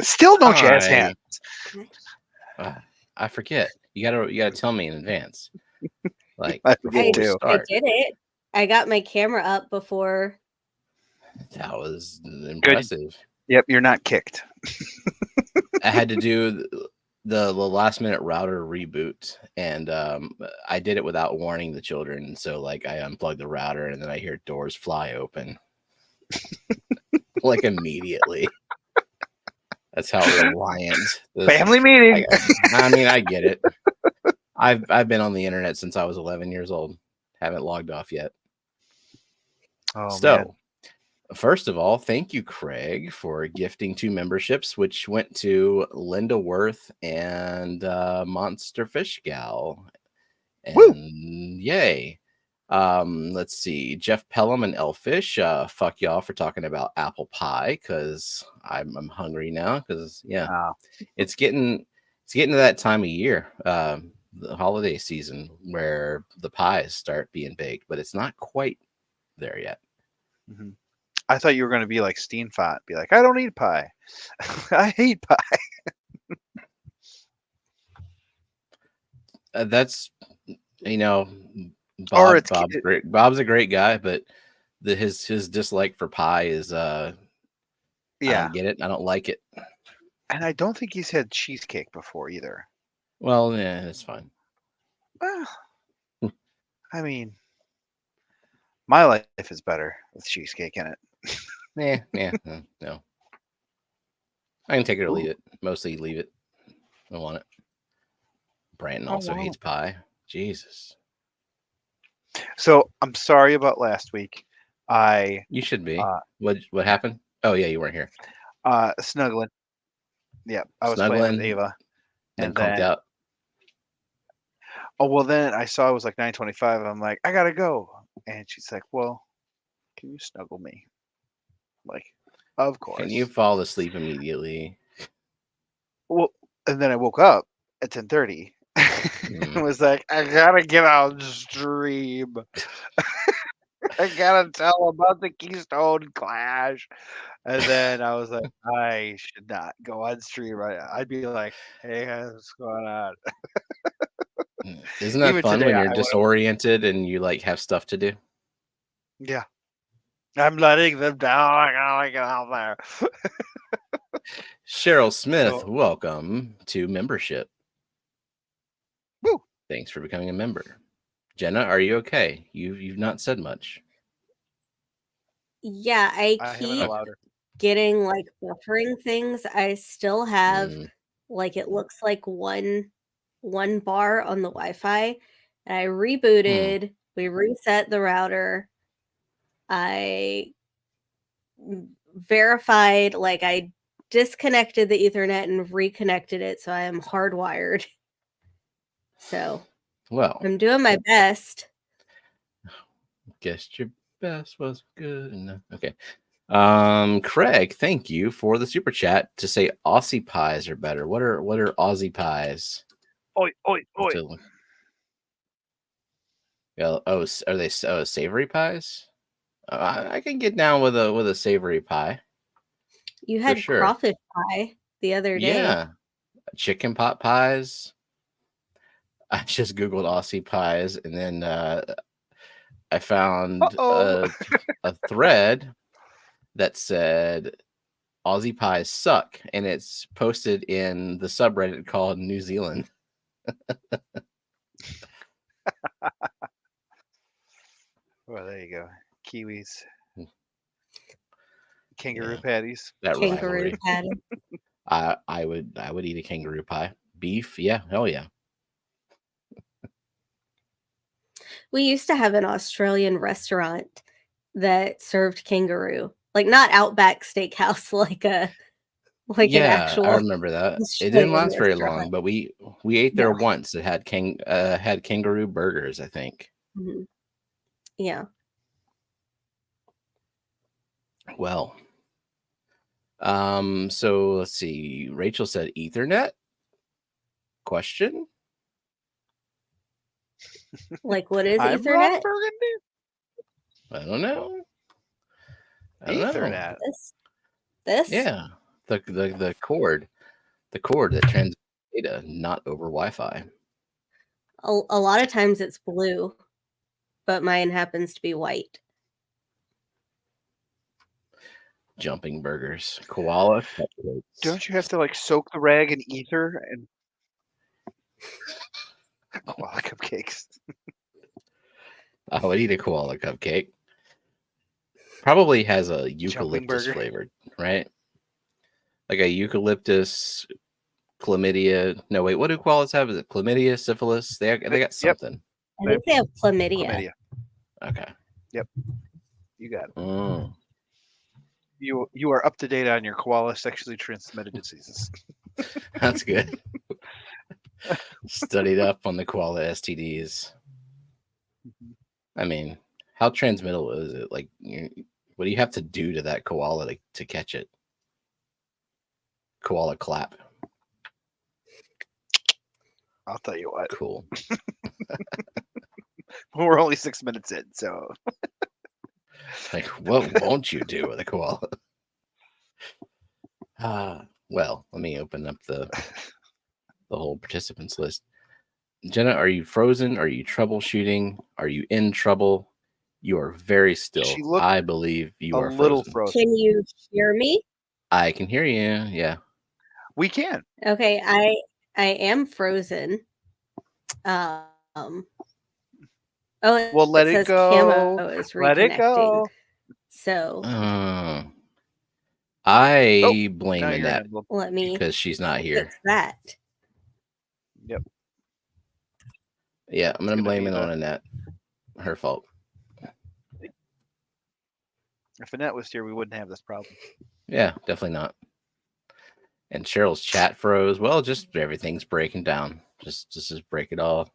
Still no jazz hands. I forget. You gotta tell me in advance. Like I before forget we too. start. I did it. I got my camera up before. That was impressive. Yep, you're not kicked. I had to do the last minute router reboot, and I did it without warning the children. So like I unplugged the router, and then I hear doors fly open, like immediately. That's how reliant. Family meeting. I mean, I get it. I've been on the internet since I was 11 years old. Haven't logged off yet. Oh, so, man. First of all, thank you, Craig, for gifting 2 memberships, which went to Linda Worth and Monster Fish Gal. And Woo! Yay. Let's see. Jeff Pelham and Elfish. Fuck y'all for talking about apple pie, because I'm hungry now. Because it's getting to that time of year, the holiday season, where the pies start being baked, but it's not quite there yet. Mm-hmm. I thought you were going to be like Steenfot, be like, I don't eat pie. I hate pie. That's, Bob's a great guy, but his dislike for pie is I don't get it. I don't like it. And I don't think he's had cheesecake before either. Well, yeah, it's fine. Well, I mean, my life is better with cheesecake in it. No. I can take it or leave it. Mostly leave it. I don't want it. Brandon also hates pie. Jesus. So I'm sorry about last week. You should be. What happened? Oh yeah, you weren't here. Snuggling. Yeah, I was Snuggling, playing with Ava. And conked out. Oh well, then I saw it was like 9:25. I'm like, I gotta go, and she's like, well, can you snuggle me? Like, of course. And you fall asleep immediately. Well, and then I woke up at 10:30. It was like, I gotta get on stream. I gotta tell about the Keystone Clash. And then I was like, I should not go on stream right now. I'd be like, hey, what's going on? Isn't that fun when you're disoriented and you like have stuff to do? Yeah. I'm letting them down. I gotta get out there. Cheryl Smith, welcome to membership. Woo! Thanks for becoming a member. Jenna, are you okay? You've not said much. Yeah, I keep getting like buffering things. I still have like it looks like one bar on the Wi-Fi. And I rebooted. We reset the router. I verified, like I disconnected the Ethernet and reconnected it, so I am hardwired. So, well, I'm doing my best. Guess your best was good enough. Okay. Craig, thank you for the super chat to say Aussie pies are better. What are Aussie pies? Oi. Yeah, are they savory pies? I can get down with a savory pie. You had crawfish pie the other day. Yeah, chicken pot pies. I just googled Aussie pies, and then I found a thread that said Aussie pies suck, and it's posted in the subreddit called New Zealand. Well, there you go. Kiwis. Kangaroo patties. Kangaroo patty. I would eat a kangaroo pie. Beef, yeah, hell yeah. We used to have an Australian restaurant that served kangaroo. Like not Outback Steakhouse, like a Like an actual. I remember that. It didn't last very long, but we ate there once. It had kangaroo burgers, I think. Mm-hmm. Yeah. Well, so let's see. Rachel said Ethernet? Question? Like, what is Ethernet? I don't know. Ethernet. This? Yeah, the cord that transmits data, not over Wi-Fi. A lot of times it's blue, but mine happens to be white. Jumping burgers, koala cupcakes. Don't you have to like soak the rag in ether and koala cupcakes? I would eat a koala cupcake. Probably has a eucalyptus flavored, right? Like a eucalyptus, chlamydia. No, wait, what do koalas have? Is it chlamydia, syphilis? They got something. I think they have chlamydia. Okay. Yep. You got it. Mm. You are up to date on your koala sexually transmitted diseases. That's good. Studied up on the koala STDs. I mean, how transmittable is it? Like, what do you have to do to that koala to catch it? Koala clap. I'll tell you what. Cool. We're only 6 minutes in, so. Like, what won't you do with a koala? Well, let me open up the whole participants list. Jenna, are you frozen? Are you troubleshooting? Are you in trouble? You are very still. I believe you are little frozen. Can you hear me? I can hear you. Yeah. We can. Okay, I am frozen. Oh, well, let it go. Camo is let it go. So I blame Annette because she's not here. Fix that. Yep. Yeah, I'm gonna blame it on Annette. Her fault. If Annette was here, we wouldn't have this problem. Yeah, definitely not. And Cheryl's chat froze. Well, just everything's breaking down. Just break it all.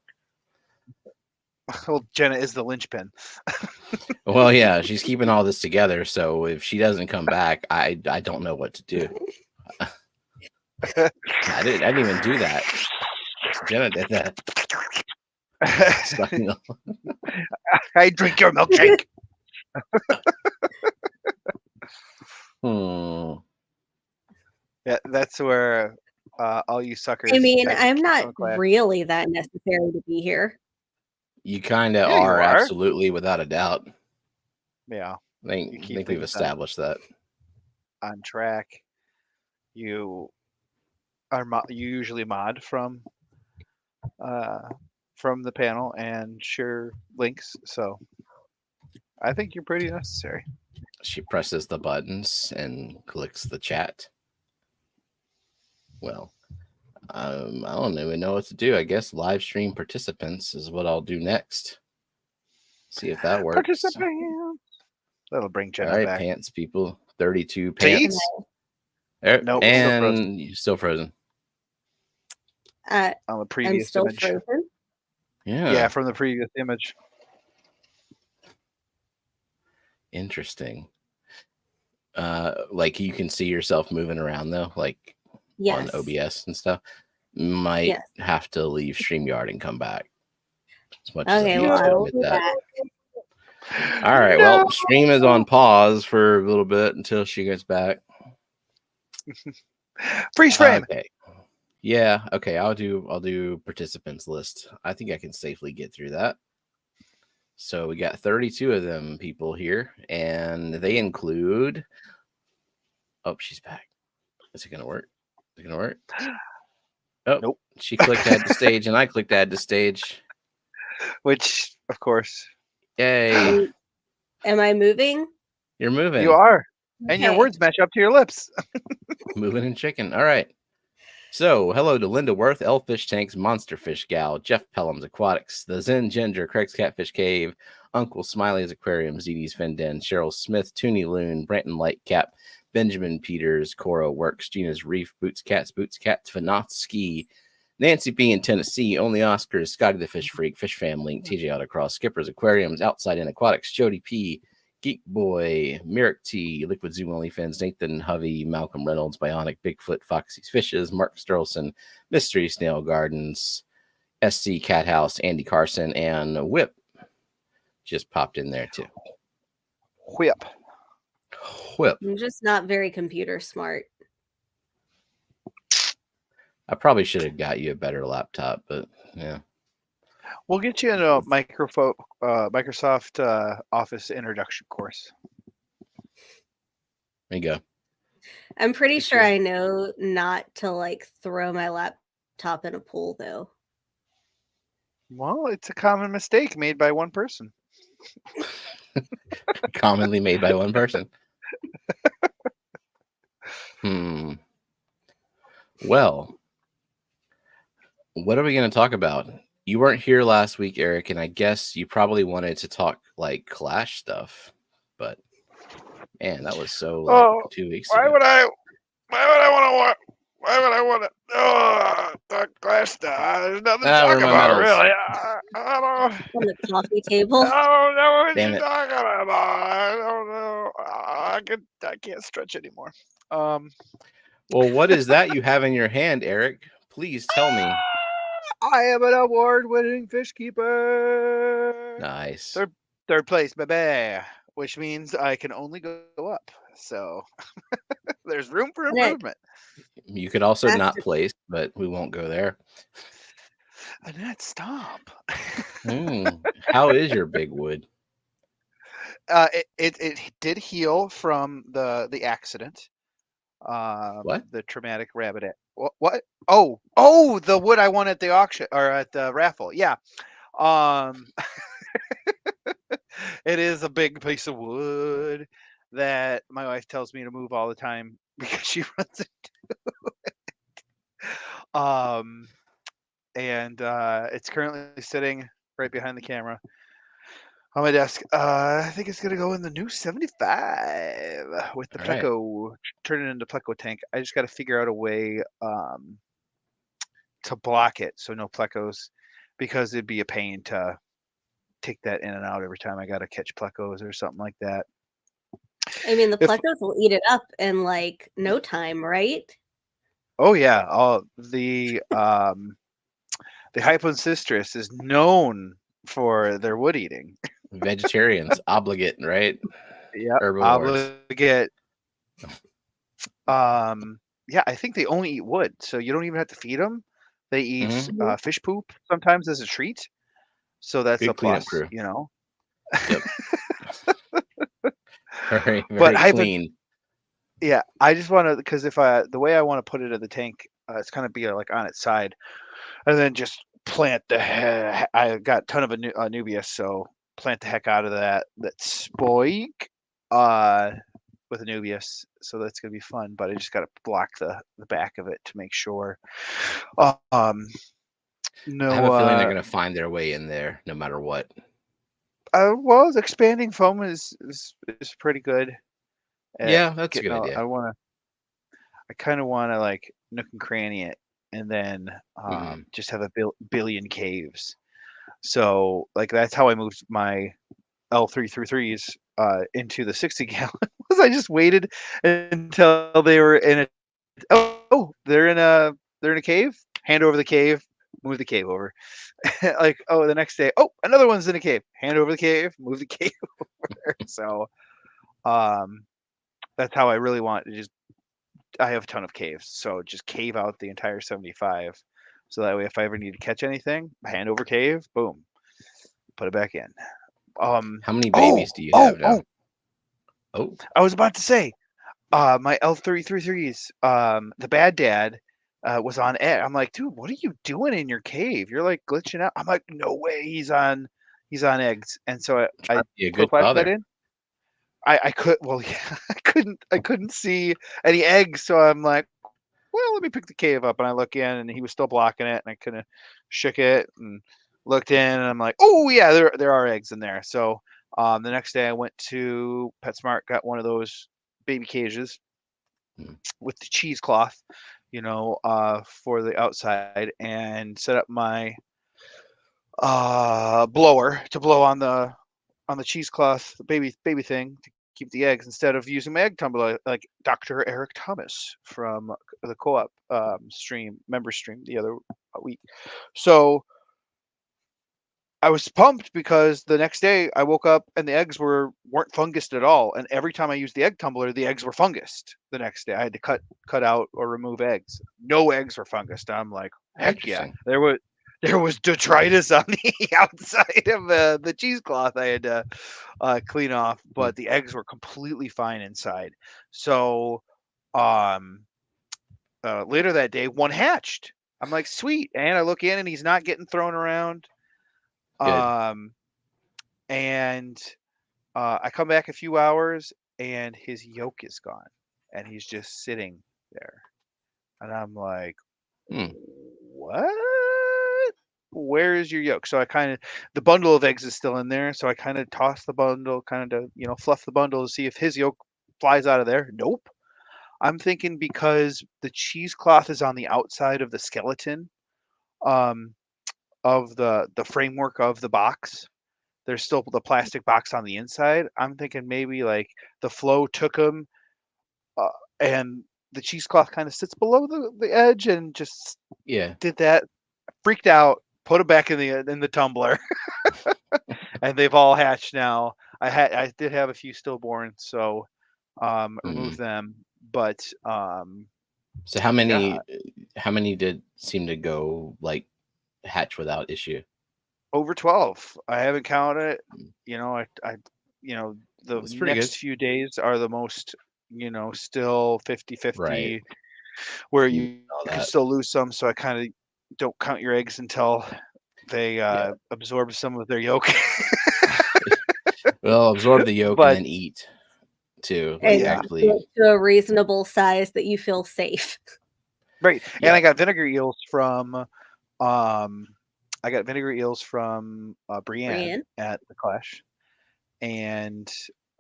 Well, Jenna is the linchpin. Well, yeah, she's keeping all this together. So if she doesn't come back, I don't know what to do. I didn't even do that. Jenna did that. I drink your milkshake. Yeah, that's where all you suckers. I mean, I'm not really that necessary to be here. You kind of are, absolutely, without a doubt. Yeah, I think we've established that. On track, you usually mod from the panel and share links, so I think you're pretty necessary. She presses the buttons and clicks the chat. Well, I don't even know what to do. I guess live stream participants is what I'll do next. See if that works. Participant. That'll bring Jenna back. All right, pants people. 32 pants. Nope, and you're still frozen. On the previous I'm still image. frozen? Yeah, from the previous image. Interesting. Like you can see yourself moving around though, like on OBS and stuff. Might have to leave StreamYard and come back. As much as I will admit that. All right. No. Well, stream is on pause for a little bit until she gets back. Freeze frame. Okay. Yeah. Okay. I'll do participants list. I think I can safely get through that. So we got 32 of them people here, and they include. Oh, she's back. Is it gonna work? Is it gonna work? Oh, nope. She clicked add to stage, and I clicked add to stage. Which, of course. Yay. Am I moving? You're moving. You are. And your words match up to your lips. Moving and chicken. All right. So, hello to Linda Worth, Elfish Tanks, Monster Fish Gal, Jeff Pelham's Aquatics, The Zen Ginger, Craig's Catfish Cave, Uncle Smiley's Aquarium, ZD's Fin Den, Cheryl Smith, Toonie Loon, Branton Lightcap, Benjamin Peters, Cora Works, Gina's Reef, Boots Cats, Fanotsky, Nancy B in Tennessee, Only Oscars, Scotty the Fish Freak, Fishfam Link, TJ Autocross, Skippers Aquariums, Outside in Aquatics, Jody P, Geek Boy, Merrick T, Liquid Zoom OnlyFans, Nathan Hovey, Malcolm Reynolds, Bionic, Bigfoot, Foxy's Fishes, Mark Sterlson, Mystery Snail Gardens, SC Cat House, Andy Carson, and Whip just popped in there too. Whip. I'm just not very computer smart. I probably should have got you a better laptop, but yeah. We'll get you in a Microsoft Office introduction course. There you go. I'm pretty sure I know not to like throw my laptop in a pool, though. Well, it's a common mistake made by one person. Commonly made by one person. Well, what are we going to talk about? You weren't here last week, Eric, and I guess you probably wanted to talk like Clash stuff, but man, that was so like 2 weeks ago. Why would I want to talk Clash stuff? There's nothing to talk about, really. I don't on the coffee table. I don't know what you're talking about. I don't know. I can't stretch anymore. Well, what is that you have in your hand, Eric? Please tell me. I am an award-winning fish keeper. Nice. Third place, baby, which means I can only go up. So there's room for improvement. You could also not place, but we won't go there. Annette, stop. How is your big wood? It did heal from the accident. What? The traumatic rabbit. What? Oh, the wood I won at the auction or at the raffle. Yeah. It is a big piece of wood that my wife tells me to move all the time because she runs into it. And it's currently sitting right behind the camera on my desk. I think it's gonna go in the new 75 with the pleco, turn it into pleco tank. I just got to figure out a way to block it so no plecos, because it'd be a pain to take that in and out every time I got to catch plecos or something like that. I mean, the plecos will eat it up in like no time, right? Oh yeah, the Hypon cistrus is known for their wood eating. Vegetarians, obligate, right? Yeah, obligate. Yeah, I think they only eat wood, so you don't even have to feed them. They eat fish poop sometimes as a treat, so that's a plus. Crew. You know. Yep. very clean. Yeah, I just want to, because if the way I want to put it in the tank, it's kind of be like on its side, and then just plant the heck. I got a ton of Anubias, so plant the heck out of that spoik with Anubias, so that's gonna be fun. But I just got to block the back of it to make sure. No, I have a feeling they're gonna find their way in there no matter what. Well, the expanding foam is pretty good. Yeah, that's a good idea. I kind of want to like nook and cranny it, and then just have a billion caves. So like that's how I moved my L333s into the 60 gallon. Was I just waited until they were in they're in a cave. Hand over the cave. Move the cave over. Like, the next day, another one's in a cave. Hand over the cave. Move the cave over. So, that's how I really want to I have a ton of caves, so just cave out the entire 75. So that way, if I ever need to catch anything, hand over cave, boom, put it back in. How many babies do you have now? I was about to say, my L333s, the bad dad was on egg. I'm like, dude, what are you doing in your cave? You're like glitching out. I'm like, no way, he's on eggs. And so I put that in. I couldn't see any eggs, so I'm like, well, let me pick the cave up, and I look in, and he was still blocking it, and I kind of shook it and looked in, and I'm like, oh yeah, there are eggs in there. So the next day I went to PetSmart, got one of those baby cages, with the cheesecloth, for the outside, and set up my blower to blow on the cheesecloth baby thing to keep the eggs instead of using my egg tumbler like Dr. Eric Thomas from the co-op member stream the other week. So I was pumped because the next day I woke up and the eggs weren't fungused at all. And every time I used the egg tumbler, the eggs were fungused the next day. I had to cut out or remove eggs. No eggs were fungused. I'm like, heck yeah. There was detritus on the outside of the cheesecloth I had to clean off, but the eggs were completely fine inside. So later that day, one hatched. I'm like, sweet. And I look in and he's not getting thrown around. Good. And I come back a few hours and his yolk is gone and he's just sitting there. And I'm like, what? Where is your yolk? So the bundle of eggs is still in there. So I kind of toss the bundle, fluff the bundle to see if his yolk flies out of there. Nope. I'm thinking because the cheesecloth is on the outside of the skeleton of the framework of the box. There's still the plastic box on the inside. I'm thinking maybe like the flow took them and the cheesecloth kind of sits below the edge and just did that. Freaked out, put them back in the tumbler, and they've all hatched now. I did have a few stillborn, so removed them. But so how many did seem to go like hatch without issue? Over 12. I haven't counted it. I the next few days are the most, still 50-50, right, where you can still lose some. So I kind of don't count your eggs until they absorb some of their yolk. Well, absorb the yolk and then eat too. Like actually to a reasonable size that you feel safe. Right. And I got vinegar eels from Brienne at the Clash. And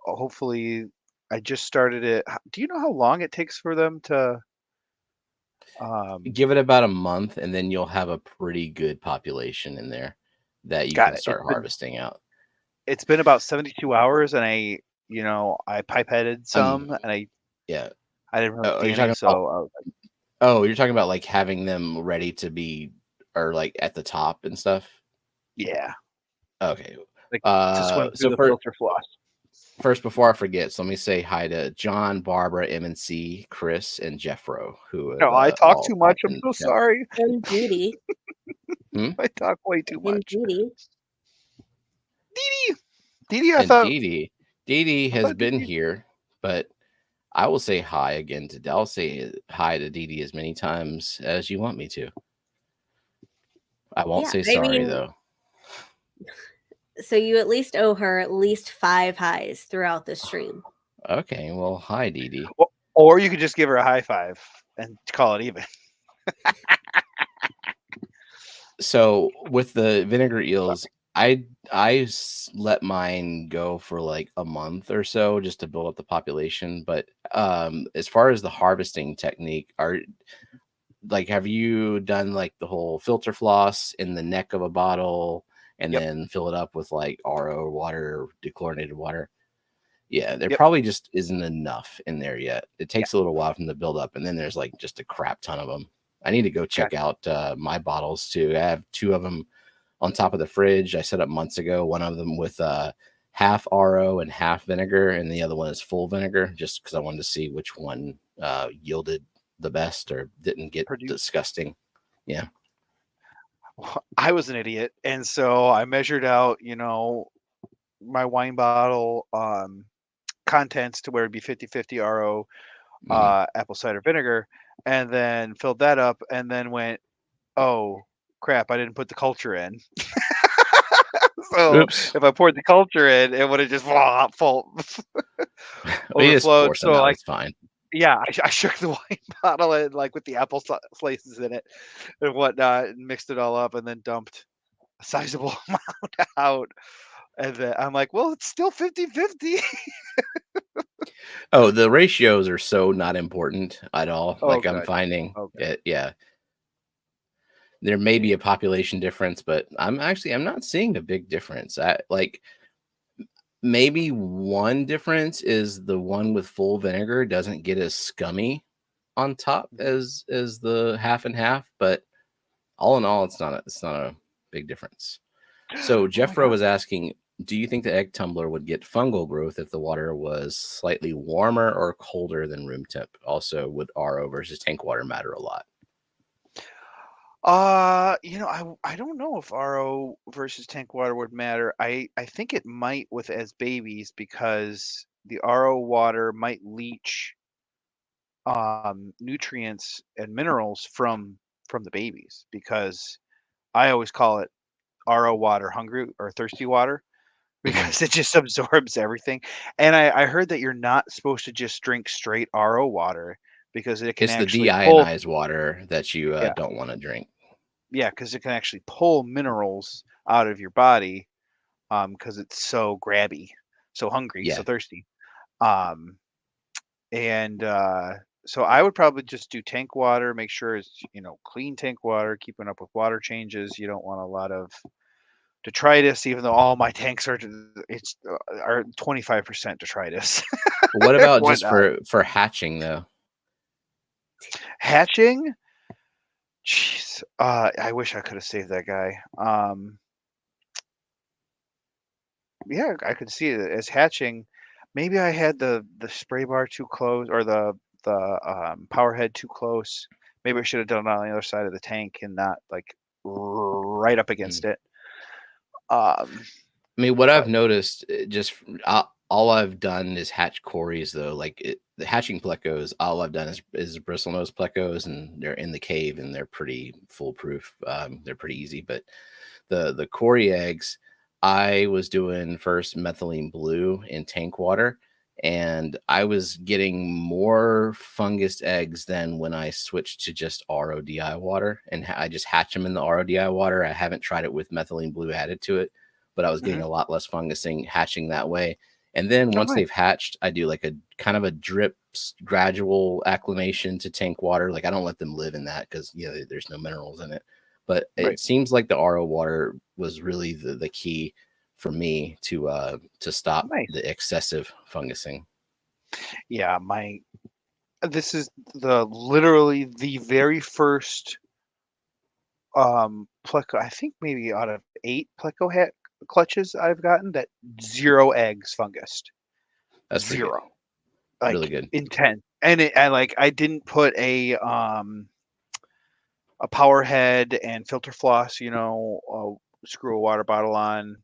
hopefully I just started it. Do you know how long it takes for them to give it about a month and then you'll have a pretty good population in there that you can start harvesting out. It's been about 72 hours and I pipetted some and I didn't really see any, so you're talking about like having them ready to be or like at the top and stuff? Yeah. Okay. Like to swim through the filter floss. First, before I forget, so let me say hi to John, Barbara, M&C, Chris, and Jeffro. No, I talk too much. I'm so sorry. And Judy. I talk way too much. And Judy. Dee Dee Dee has been here, but I will say hi again to. I'll say hi to Dee Dee as many times as you want me to. I won't say sorry though. So you at least owe her at least 5 highs throughout the stream. Okay, well, hi, Dee Dee. Or you could just give her a high five and call it even. So with the vinegar eels, I let mine go for like a month or so just to build up the population. But as far as the harvesting technique, have you done like the whole filter floss in the neck of a bottle? And then fill it up with like RO water, dechlorinated water. Yeah, there probably just isn't enough in there yet. It takes a little while for them to build up, and then there's like just a crap ton of them. I need to go check out my bottles too. I have 2 of them on top of the fridge. I set up months ago. One of them with half RO and half vinegar, and the other one is full vinegar, just because I wanted to see which one yielded the best or didn't get disgusting. Yeah. I was an idiot, and so I measured out, my wine bottle contents to where it'd be 50-50 RO apple cider vinegar, and then filled that up, and then went, oh crap, I didn't put the culture in. So if I poured the culture in, it would have just overflowed. So it's fine. Yeah, I shook the wine bottle in, like with the apple slices in it and whatnot, and mixed it all up, and then dumped a sizable amount out. And then I'm like, well, it's still 50-50. Oh, the ratios are so not important at all. Oh, Like I'm good. finding Okay. it, yeah. There may be a population difference, but I'm not seeing a big difference. Maybe one difference is the one with full vinegar doesn't get as scummy on top as the half and half, but all in all, it's not a big difference. So Jeffro was asking, do you think the egg tumbler would get fungal growth if the water was slightly warmer or colder than room temp? Also, would RO versus tank water matter a lot? I don't know if RO versus tank water would matter. I think it might with as babies because the RO water might leach nutrients and minerals from the babies, because I always call it RO water hungry or thirsty water because it just absorbs everything. And I heard that you're not supposed to just drink straight RO water because it can It's the actually pull. deionized water that you Yeah, don't want to drink. yeah, because it can actually pull minerals out of your body, because it's so grabby, so hungry, so Yeah. thirsty. Um, and so I would probably just do tank water, make sure it's, clean tank water, keeping up with water changes. You don't want a lot of detritus, even though all my tanks are 25% detritus. What about just Whatnot. for hatching though? Hatching? Jeez. I wish I could have saved that guy. Yeah, I could see it as hatching. Maybe I had the spray bar too close, or the power head too close. Maybe I should have done it on the other side of the tank and not like right up against it. I mean, what But I've noticed, all I've done is hatch Corys though. The hatching plecos, all I've done is bristlenose plecos, and they're in the cave and they're pretty foolproof. They're pretty easy. But the Cory eggs, I was doing first methylene blue in tank water, and I was getting more fungus eggs than when I switched to just RODI water, and I just hatch them in the RODI water. I haven't tried it with methylene blue added to it, but I was getting a lot less fungusing hatching that way. And then once they've hatched, I do like a kind of a drip gradual acclimation to tank water. Like I don't let them live in that because there's no minerals in it. But it seems like the RO water was really the key for me to stop the excessive fungusing. Yeah, this is literally the very first pleco, I think maybe out of 8 pleco clutches I've gotten, that 0 eggs fungused. That's 0. Like really good. Intense. And I didn't put a power head and filter floss, screw a water bottle on,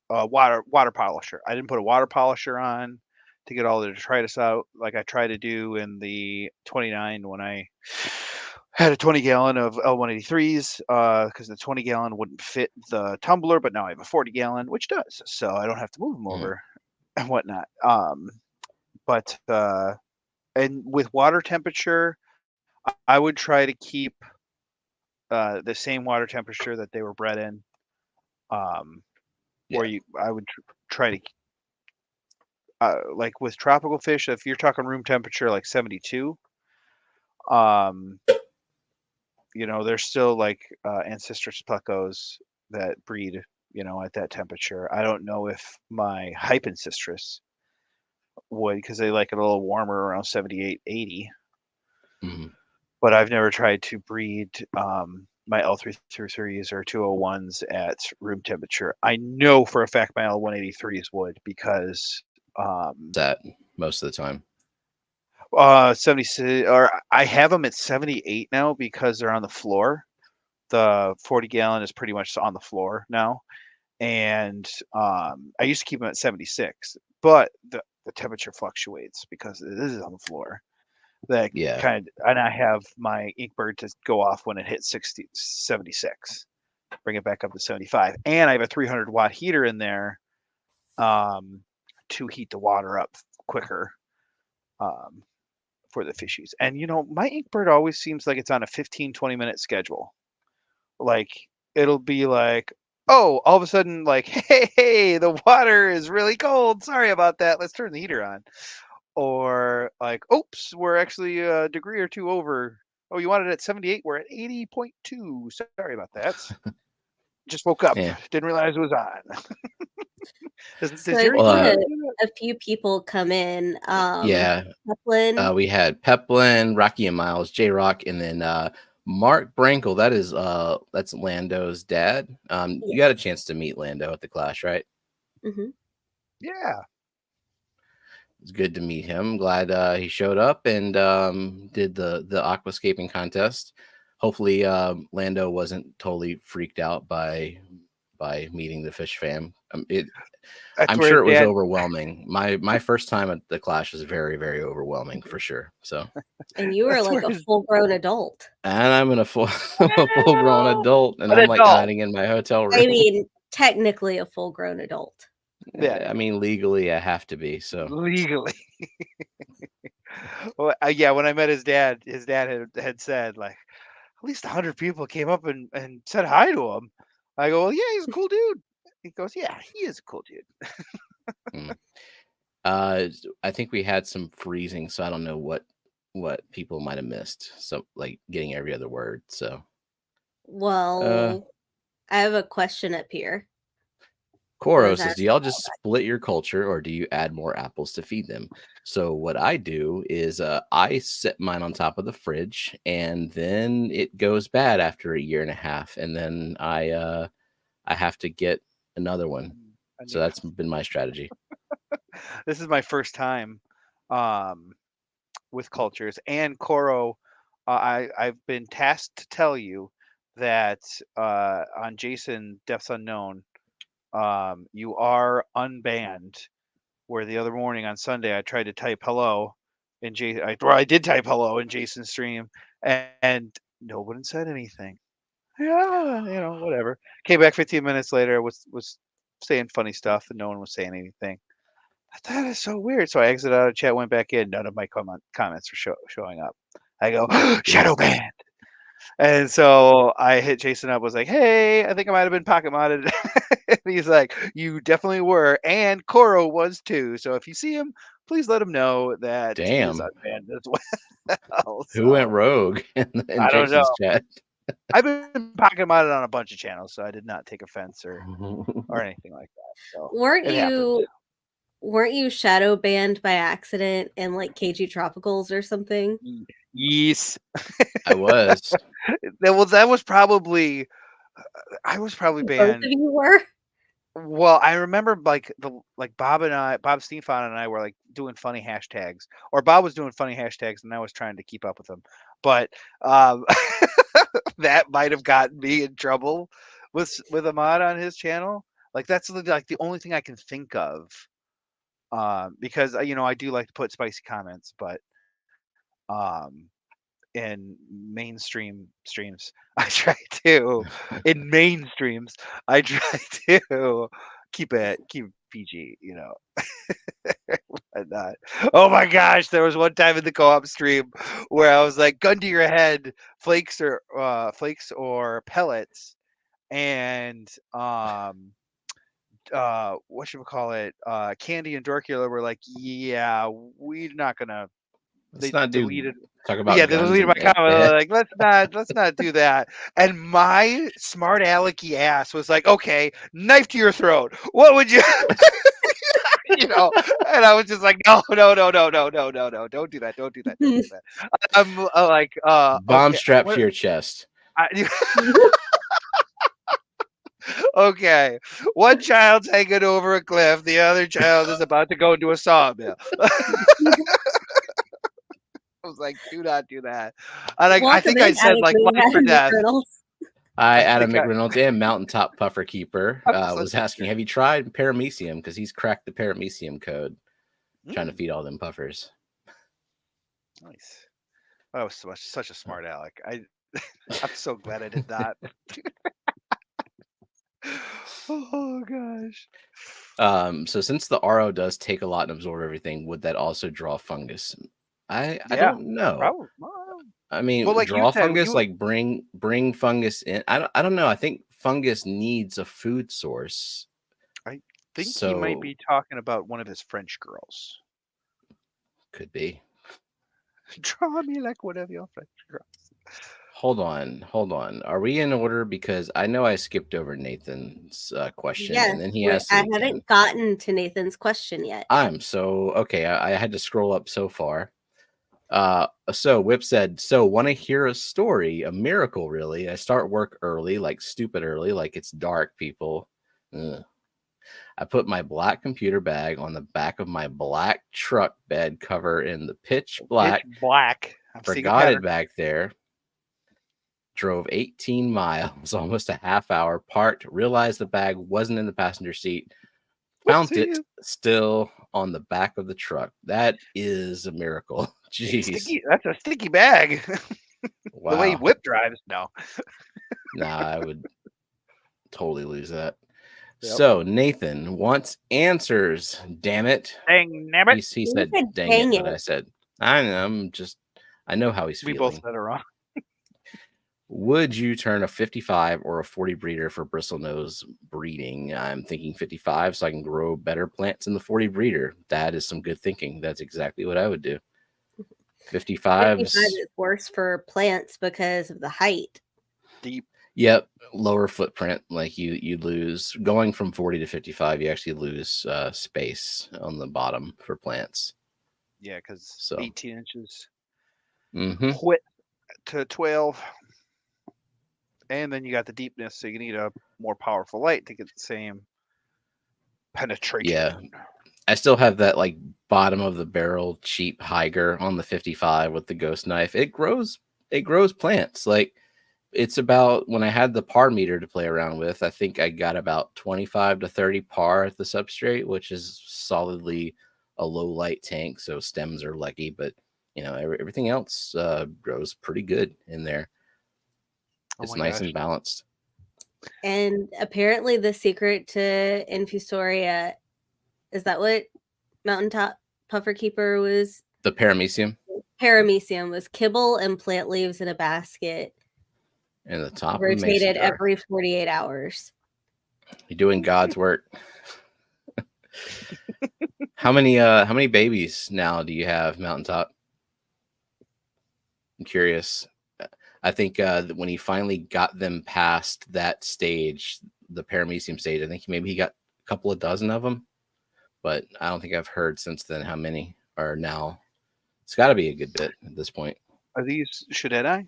water polisher. I didn't put a water polisher on to get all the detritus out like I tried to do in the 29 when I had a 20 gallon of L183s, because the 20 gallon wouldn't fit the tumbler, but now I have a 40 gallon, which does, so I don't have to move them over and whatnot. But and with water temperature, I would try to keep the same water temperature that they were bred in. I would try to like with tropical fish, if you're talking room temperature like 72, there's still like ancestral plecos that breed at that temperature. I don't know if my hypensistrus would, because they like it a little warmer around 78, 80. But I've never tried to breed my L333s or 201s at room temperature. I know for a fact my L183s would, because that most of the time 76, or I have them at 78 now because they're on the floor. The 40 gallon is pretty much on the floor now, and I used to keep them at 76, but the temperature fluctuates because it is on the floor. And I have my Inkbird to go off when it hits 76, bring it back up to 75, and I have a 300 watt heater in there to heat the water up quicker for the fishies. And my Inkbird always seems like it's on a 15-20 minute schedule. Like it'll be like, oh, all of a sudden, like, hey, the water is really cold, sorry about that, let's turn the heater on. or like, oops, we're actually a degree or two over. Oh, you wanted it at 78? We're at 80.2. Sorry about that. Just woke up. Yeah. Didn't realize it was on. So I've had a few people come in. Yeah. Peplin. We had Peplin, Rocky and Miles, J Rock, and then Mark Brankle. That's Lando's dad. You got a chance to meet Lando at the Clash, right? Mm-hmm. Yeah. It's good to meet him. Glad he showed up and did the aquascaping contest. Hopefully, Lando wasn't totally freaked out by meeting the Fishfam. I'm sure it was overwhelming. My first time at the Clash was very, very overwhelming for sure. So, and you were like a full-grown adult. And I'm in a full-grown adult, and I'm like hiding in my hotel room. I mean, technically a full-grown adult. Yeah, I mean, legally I have to be. So legally. Well, yeah, when I met his dad had said like at least 100 people came up and said hi to him. I go, well, yeah, he's a cool dude. He goes, yeah, he is a cool dude. I think we had some freezing, so I don't know what people might have missed. So like getting every other word. So, well, I have a question up here. Coro says, do y'all just split your culture or do you add more apples to feed them? So what I do is I set mine on top of the fridge and then it goes bad after a year and a half. And then I have to get another one. So that's been my strategy. This is my first time with cultures. And Coro, I've been tasked to tell you that on Jason Death's Unknown, you are unbanned. Where the other morning on Sunday I tried to type hello in I did type hello in Jason's stream and no one said anything. Yeah, whatever. Came back 15 minutes later, was saying funny stuff and no one was saying anything. That is so weird. So I exited out of chat, went back in. None of my comments were showing up. I go, shadow banned. And so I hit Jason up, was like, hey, I think I might have been pocket modded. And he's like, you definitely were. And Coro was too. So if you see him, please let him know that he is unbanned as well. Who went rogue in I don't Jason's know. chat? I've been pocket modded on a bunch of channels, so I did not take offense or anything like that. So weren't you shadow banned by accident in like KG Tropicals or something? Yes. I was. That was probably I was probably banned. Both of you were? Well, I remember like Bob Stefan and I were like doing funny hashtags, or Bob was doing funny hashtags and I was trying to keep up with him. But that might have gotten me in trouble with a mod on his channel. Like that's like the only thing I can think of. Because I do like to put spicy comments, but in mainstream streams, I try to in mainstreams, I try to keep PG, whatnot. Oh my gosh, there was one time in the co-op stream where I was like, gun to your head, flakes or pellets, and Candy and Dorkula were like, yeah, we're not gonna. They deleted. Talk about they deleted my comment. Like, let's not do that. And my smart alecky ass was like, okay, knife to your throat. What would you? And I was just like, no, don't do that. I'm like, bomb strapped to your chest. Okay, one child's hanging over a cliff, the other child is about to go into a sawmill. I was like, do not do that. And I think I said like life or death. Adam McReynolds and Mountaintop Puffer Keeper was asking, have you tried Paramecium? Because he's cracked the Paramecium code, trying to feed all them puffers. Nice. That was such a smart aleck. I'm so glad I did that. Oh gosh. So since the RO does take a lot and absorb everything, would that also draw fungus? I don't know. Probably. I mean, well, like draw fungus, like bring fungus in. I don't know. I think fungus needs a food source. I think he might be talking about one of his French girls. Could be. Draw me like whatever your French draws. Hold on. Are we in order? Because I know I skipped over Nathan's question, Yes, and then he asked it I again. haven't gotten to Nathan's question yet. Okay. I had to scroll up so far. So Whip said, so want to hear a story, a miracle, really. I start work early, like stupid early, like it's dark, people. Ugh. I put my black computer bag on the back of my black truck bed cover in the pitch black. Forgot it back there. Drove 18 miles, almost a half hour, parked, realized the bag wasn't in the passenger seat, found it still on the back of the truck. That is a miracle. Jeez. That's a sticky bag. Wow. The way Whip drives, no. Nah, I would totally lose that. Yep. So Nathan wants answers. Damn it. Dang it. He said, dang it, but I said, I know how he's feeling. We both said it wrong. Would you turn a 55 or a 40 breeder for bristlenose breeding? I'm thinking 55 so I can grow better plants in the 40 breeder. That is some good thinking. That's exactly what I would do. 55 is worse for plants because of the height. Deep. Yep, lower footprint. Like you lose going from 40 to 55. You actually lose space on the bottom for plants. Yeah, because 18 inches width to 12, and then you got the deepness, so you need a more powerful light to get the same penetration. Yeah, I still have that like bottom of the barrel cheap Higer on the 55 with the ghost knife. It grows plants. Like it's about, when I had the par meter to play around with, I think I got about 25 to 30 par at the substrate, which is solidly a low light tank. So stems are leggy, but everything else grows pretty good in there. It's nice and balanced. And apparently the secret to Infusoria, is that what Mountaintop Puffer Keeper was? The paramecium? Paramecium was kibble and plant leaves in a basket. And the top rotated every 48 hours. You're doing God's work. How many babies now do you have, Mountaintop? I'm curious. I think when he finally got them past that stage, the paramecium stage, I think maybe he got a couple of dozen of them, but I don't think I've heard since then how many are now. It's got to be a good bit at this point. Are these Shadedi?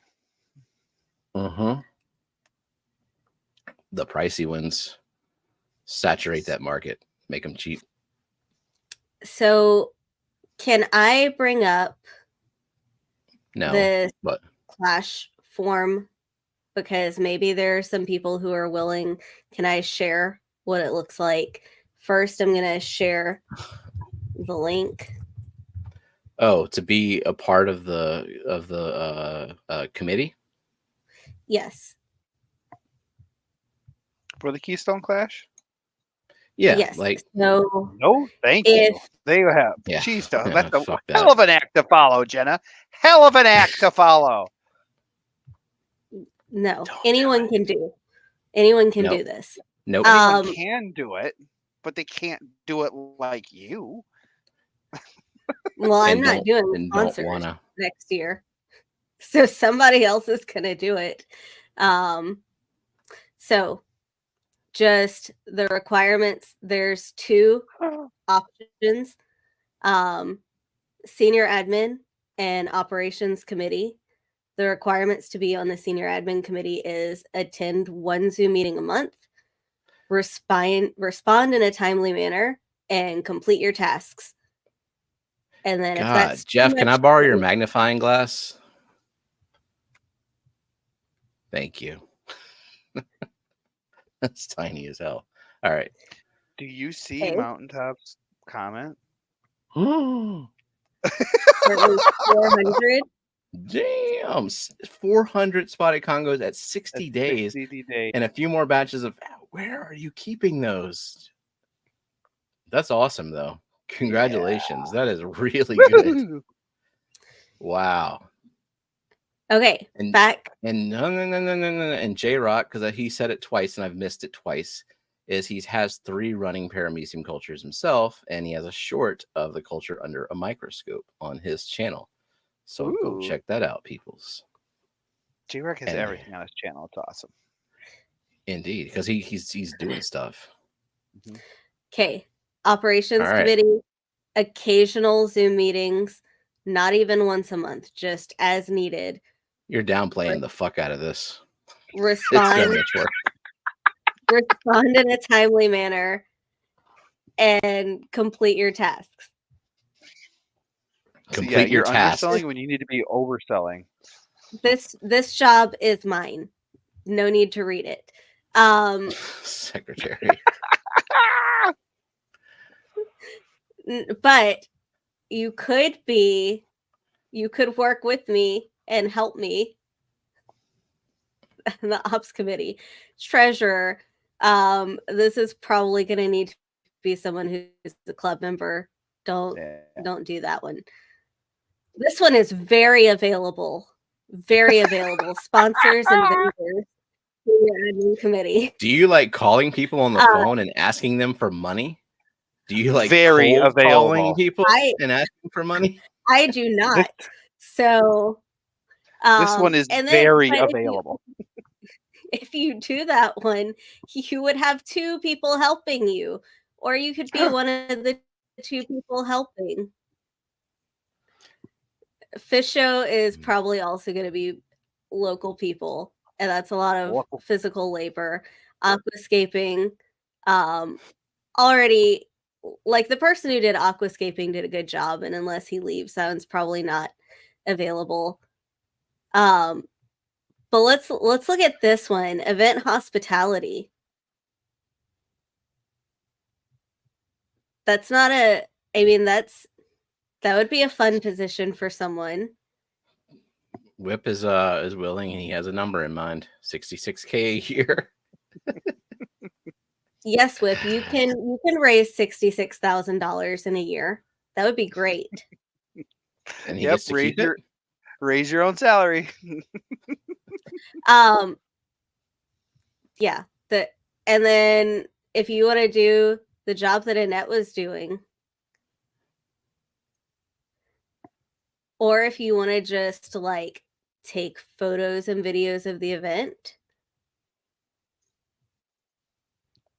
The pricey ones saturate that market, make them cheap. So can I bring up the what? Clash form? Because maybe there are some people who are willing. Can I share what it looks like? First, I'm going to share the link. Oh, to be a part of the committee? Yes. For the Keystone Clash? Yeah. Yes. Like no, thank you. There you have. Yeah. Keystone. That's a hell of an act to follow, Jenna. Hell of an act to follow. No, anyone can do. Anyone can do this. Nope. Anyone can do it, but they can't do it like you. Well, I'm not doing the sponsors next year, so somebody else is gonna do it. So just the requirements. There's two options: senior admin and operations committee. The requirements to be on the senior admin committee is attend one Zoom meeting a month, respond in a timely manner, and complete your tasks. And then, if that's Jeff, can I borrow your magnifying glass? Thank you. That's tiny as hell. All right. Do you see Mountaintop's comment? 400. Damn, 400 spotted Congos at 60 days. 60 days. And a few more batches of. Where are you keeping those? That's awesome, though. Congratulations. Yeah. That is really good. Wow. Okay, back. And no. And J-Rock, because he said it twice and I've missed it twice. is he has 3 running paramecium cultures himself, and he has a short of the culture under a microscope on his channel. So go check that out, peoples. J-Rock has everything on his channel. It's awesome. Indeed, because he's doing stuff. Okay. Operations committee, occasional Zoom meetings, not even once a month, just as needed. You're downplaying the fuck out of this. Respond. It's so much work. Respond in a timely manner and complete your tasks. Complete your tasks. Underselling when you need to be overselling. This job is mine. No need to read it. Secretary. But you could work with me and help me. The ops committee, treasurer. This is probably going to need to be someone who's a club member. Don't do that one. This one is very available. Very available. Sponsors and vendors. The admin committee. Do you like calling people on the phone and asking them for money? Do you like very cold available calling people and asking for money? I do not. So this one is very available. If you do that one, you would have 2 people helping you, or you could be one of the 2 people helping. Fish show is probably also going to be local people, and that's a lot of physical labor. Aquascaping, already, like the person who did aquascaping did a good job, and unless he leaves, that one's probably not available. But let's look at this one, event hospitality. That's not that would be a fun position for someone. Whip is willing, and he has a number in mind, $66K a year. Yes, Whip, you can raise $66,000 in a year. That would be great. And he gets to keep it. Raise your own salary. Yeah. And then if you want to do the job that Annette was doing, or if you want to just like take photos and videos of the event.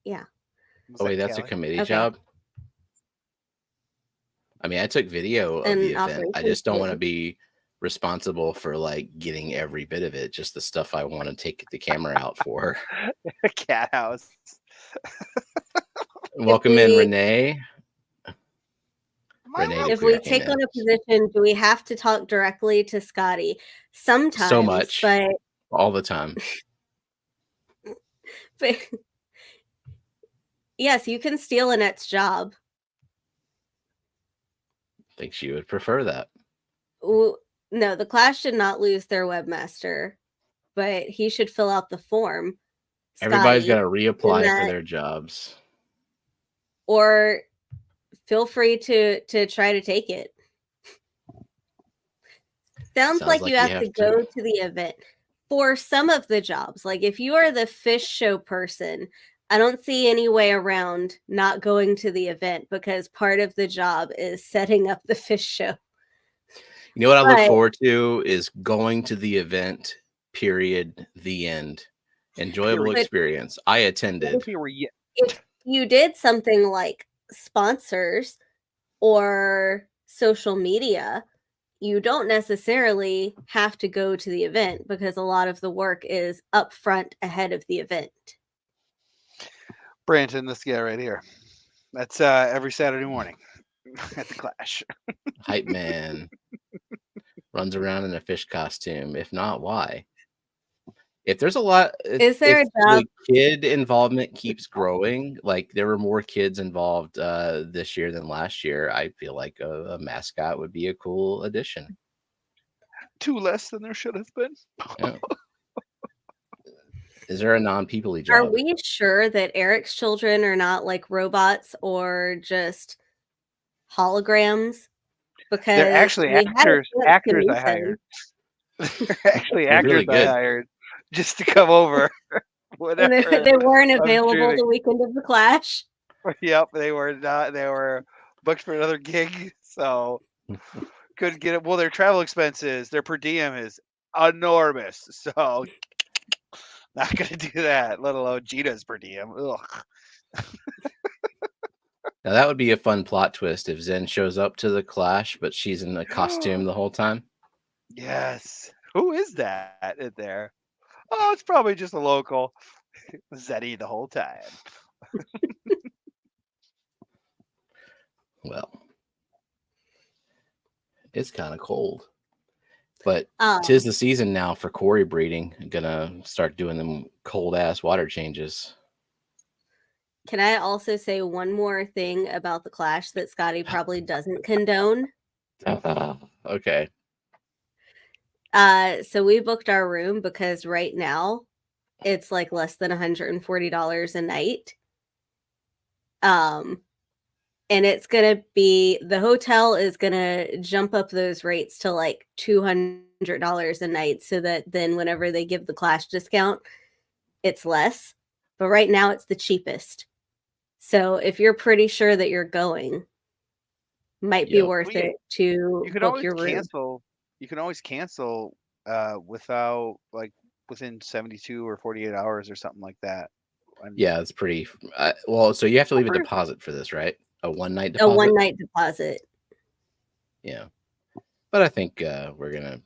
Yeah. Oh wait, that's a committee job? I mean, I took video of the event. I just don't want to be responsible for like getting every bit of it, just the stuff I want to take the camera out for. Cat house. Welcome in, Renee. If we take on a position, do we have to talk directly to Scotty? Sometimes, so much, but all the time. But yes, you can steal Annette's job. I think she would prefer that. No, the class should not lose their webmaster, but he should fill out the form. Everybody's got to reapply for their jobs. Or feel free to try to take it. Sounds like you have to go to the event. For some of the jobs, like if you are the fish show person, I don't see any way around not going to the event because part of the job is setting up the fish show. You know what I look forward to is going to the event, period, the end. Enjoyable experience. I attended. If you did something like sponsors or social media, you don't necessarily have to go to the event because a lot of the work is up front ahead of the event. Branton, this guy right here. That's every Saturday morning at the Clash. Hype man. Runs around in a fish costume. If not, why? If there's a lot, is there a job? The kid involvement keeps growing, like there were more kids involved this year than last year, I feel like a mascot would be a cool addition. 2 less than there should have been. Yeah. Is there a non-people-y job? Are we sure that Eric's children are not like robots or just holograms? Because they're actually actors I hired. They're actually actors really I hired just to come over. And they weren't available the weekend of the Clash. Yep, they were not. They were booked for another gig, so couldn't get it. Well, their travel expenses, their per diem is enormous, so not gonna do that. Let alone Gina's per diem. Ugh. Now that would be a fun plot twist if Zen shows up to the Clash, but she's in a costume the whole time. Yes. Who is that in there? Oh, it's probably just a local. Zenny the whole time. Well, it's kind of cold. But 'tis the season now for Cory breeding. I'm gonna start doing them cold ass water changes. Can I also say one more thing about the Clash that Scotty probably doesn't condone? Okay. So we booked our room because right now it's like less than $140 a night. And it's gonna be, the hotel is gonna jump up those rates to like $200 a night, so that then whenever they give the Clash discount, it's less. But right now it's the cheapest. So if you're pretty sure that you're going, might be worth it to book your room. You can always cancel without, like, within 72 or 48 hours or something like that. Yeah, it's pretty well. So you have to leave a deposit for this, right? A one-night deposit. A one-night deposit. Yeah, but I think we're gonna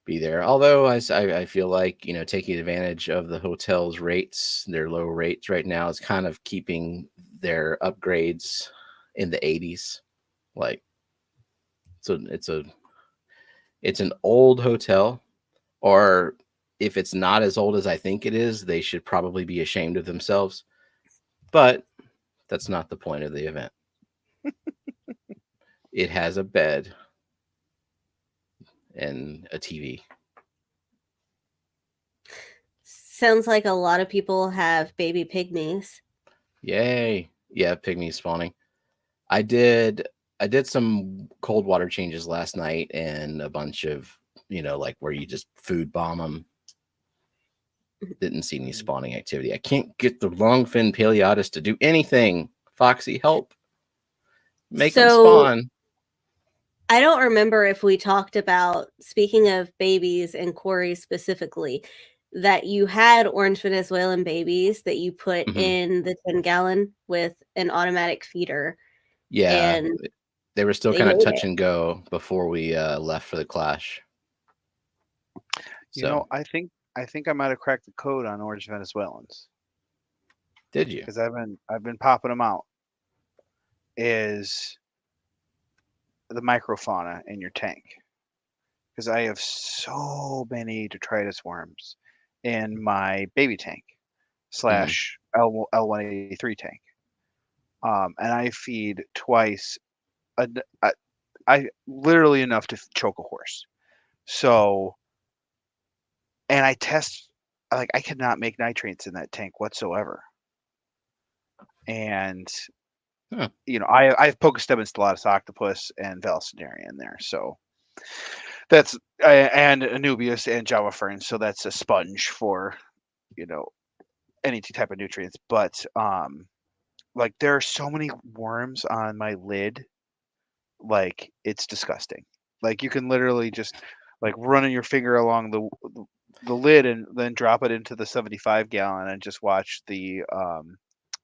be there. Although I feel like, you know, taking advantage of the hotel's rates, their low rates right now, is kind of keeping their upgrades in the 80s. Like, so it's an old hotel, or if it's not as old as I think it is, they should probably be ashamed of themselves. But that's not the point of the event. It has a bed and a TV. Sounds like a lot of people have baby pygmies. Yay. Yeah, pygmies spawning. I did some cold water changes last night, and a bunch of, you know, like where you just food bomb them. Didn't see any spawning activity. I can't get the longfin paleotis to do anything. Foxy, help. Make them spawn. I don't remember if we talked about, speaking of babies and Cory specifically, that you had orange Venezuelan babies that you put in the 10-gallon with an automatic feeder. Yeah, and they were still kind of touch and go before we left for the Clash. You know, I think I might have cracked the code on orange Venezuelans. Did you? Because I've been popping them out. Is the microfauna in your tank, because I have so many detritus worms in my baby tank / L183 tank, and I feed twice I literally enough to choke a horse. So, and I test, like, I cannot make nitrates in that tank whatsoever. And you know, I have Pokestem Stellatus Octopus and Valsinaria in there, so that's and Anubius and Java Fern, so that's a sponge for, you know, any type of nutrients. But like, there are so many worms on my lid, like, it's disgusting. Like, you can literally just like run your finger along the lid and then drop it into the 75-gallon and just watch the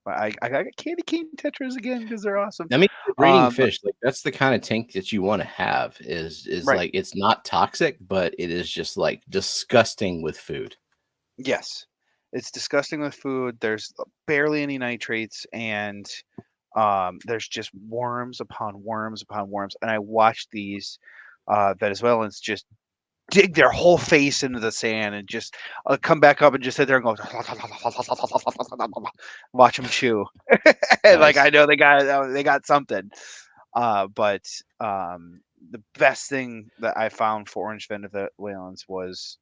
I got candy cane tetras again because they're awesome. I mean, breeding fish, like, that's the kind of tank that you want to have. Is Right. Like, it's not toxic, but it is just like disgusting with food. Yes, it's disgusting with food. There's barely any nitrates, and there's just worms upon worms upon worms. And I watch these Venezuelans just dig their whole face into the sand and just come back up and just sit there and go watch them chew. And like, I know they got something, but the best thing that I found for orange Venezuelans was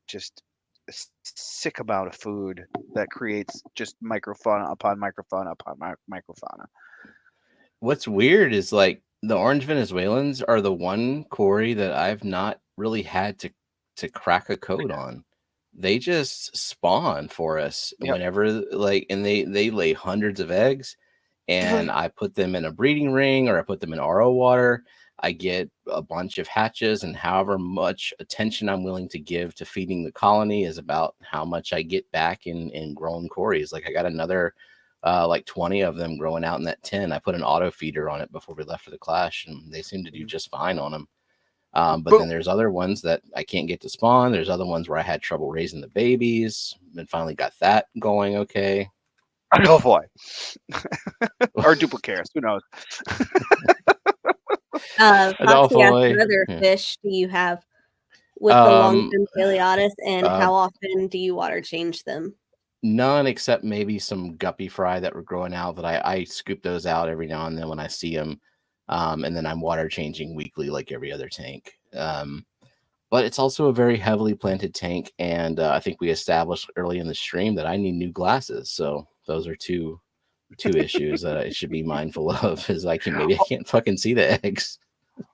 just a sick amount of food that creates just microfauna upon microfauna upon microfauna. What's weird is, like, the orange Venezuelans are the one, Cory, that I've not really had to crack a code on. they just spawn for us whenever, and they lay hundreds of eggs, and I put them in a breeding ring or I put them in RO water. I get a bunch of hatches, and however much attention I'm willing to give to feeding the colony is about how much I get back in grown Corys. Like I got another 20 of them growing out in that tin. I put an auto feeder on it before we left for the clash, and they seem to do just fine on them. But then there's other ones that I can't get to spawn. There's other ones where I had trouble raising the babies and finally got that going okay. Oh boy. Or duplicates, who knows? What other fish do you have with the long-fin Paleotis, and how often do you water change them? None, except maybe some guppy fry that were growing out that I scoop those out every now and then when I see them. And then I'm water changing weekly like every other tank. But it's also a very heavily planted tank, and I think we established early in the stream that I need new glasses. So those are two issues that I should be mindful of, is I can't fucking see the eggs.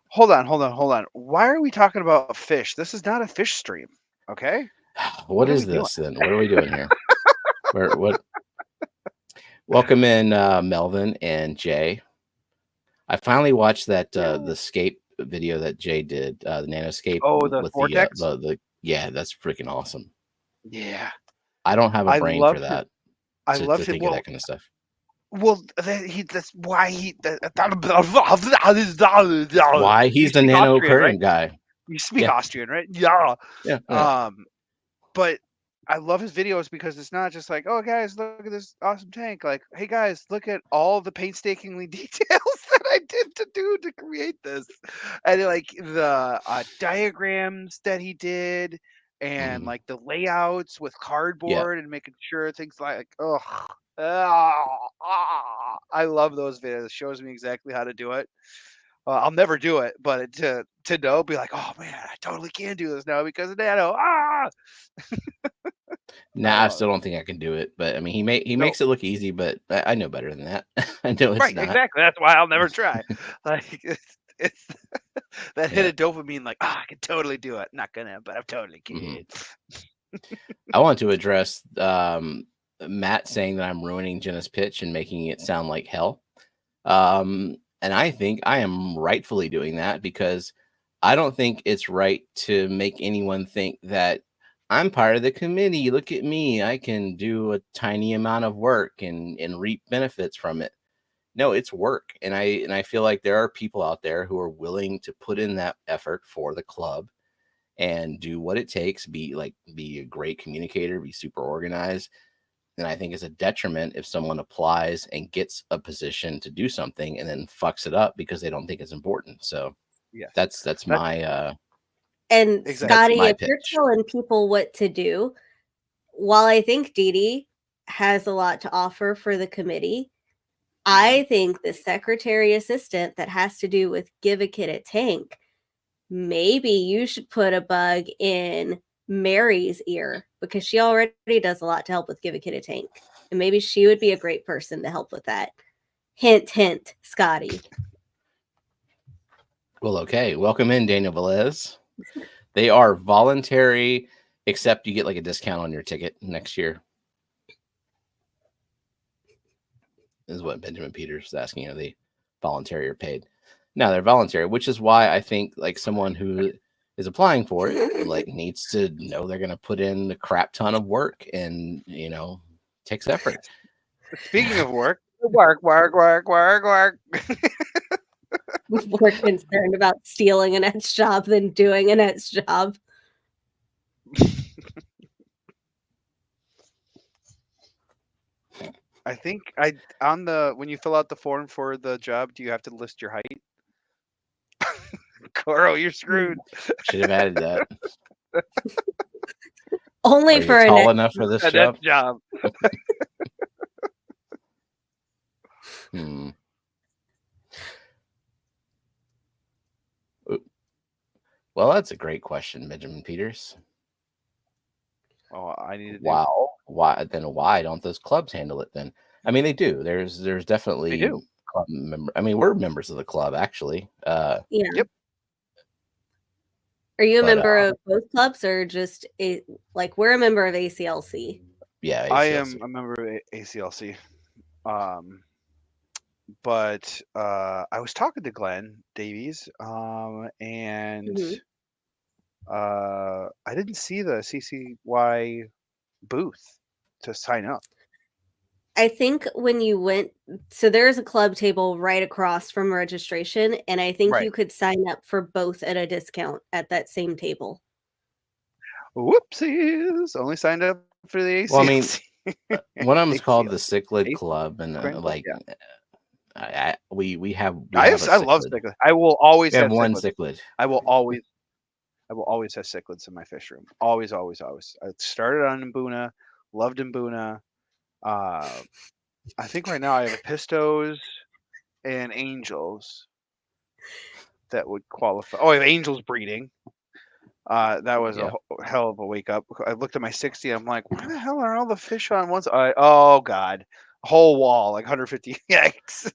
Hold on. Why are we talking about fish? This is not a fish stream, okay? What is this then? What are we doing here? What? Welcome in, Melvin and Jay. I finally watched that the scape video that Jay did, the nanoscape. Oh, the vortex. Yeah, that's freaking awesome. Yeah, I don't have a brain for that. I love to think of that kind of stuff. Well, that's why why he's the nano aquarium guy. You speak Austrian, right? Yeah. Yeah. But I love his videos because it's not just like, oh guys, look at this awesome tank. Like, hey guys, look at all the painstakingly details that I did to create this, and like the diagrams that he did, and like the layouts with cardboard and making sure things like, I love those videos. It shows me exactly how to do it. I'll never do it, but to know, be like, oh man, I totally can do this now because of Nano. Nah, I still don't think I can do it. But I mean, he makes it look easy, but I know better than that. I know it's not. Exactly. That's why I'll never try. Like it's that hit of dopamine. Like, I can totally do it. Not gonna, but I totally can. I want to address Matt saying that I'm ruining Jenna's pitch and making it sound like hell. And I think I am rightfully doing that, because I don't think it's right to make anyone think that I'm part of the committee. Look at me. I can do a tiny amount of work and reap benefits from it. No, it's work. And I feel like there are people out there who are willing to put in that effort for the club and do what it takes, be a great communicator, be super organized. And I think it's a detriment if someone applies and gets a position to do something and then fucks it up because they don't think it's important. So that's my and Scotty, if you're telling people what to do, while I think Dee Dee has a lot to offer for the committee, I think the secretary assistant that has to do with give a kid a tank, maybe you should put a bug in Mary's ear, because she already does a lot to help with give a kid a tank, and maybe she would be a great person to help with that. Hint, hint, Scotty. Well, okay. Welcome in, Daniel Velez. They are voluntary, except you get like a discount on your ticket next year. Is what Benjamin Peters is asking. Are they voluntary or paid? No, they're voluntary, which is why I think like someone who is applying for it like needs to know they're going to put in a crap ton of work, and takes effort. Speaking of work. More concerned about stealing an etch job than doing an etch job. I think when you fill out the form for the job, do you have to list your height? Coro, you're screwed. Should have added that. Only for a tall enough for this job. Well, that's a great question, Benjamin Peters. Oh, I need to. Wow. Why don't those clubs handle it then? I mean, they do. There's definitely club member. I mean, we're members of the club, actually. Yep. Are you a member of both clubs or just we're a member of ACLC? Yeah, ACLC. I am a member of ACLC. But I was talking to Glenn Davies, and I didn't see the CCY booth to sign up. I think when you went, so there's a club table right across from registration, and I think you could sign up for both at a discount at that same table. Whoopsies! Only signed up for the ACLC. Well, I mean, one of them is called the Cichlid Club, and we have. I love cichlid. I will always have one cichlid. I will always have cichlids in my fish room. Always. I started on Mbuna, loved Mbuna. I think right now I have pistos and angels that would qualify. Oh, I have angels breeding. That was a hell of a wake up. I looked at my 60. I'm like, why the hell are all the fish on one side? Oh God, whole wall, like 150 eggs.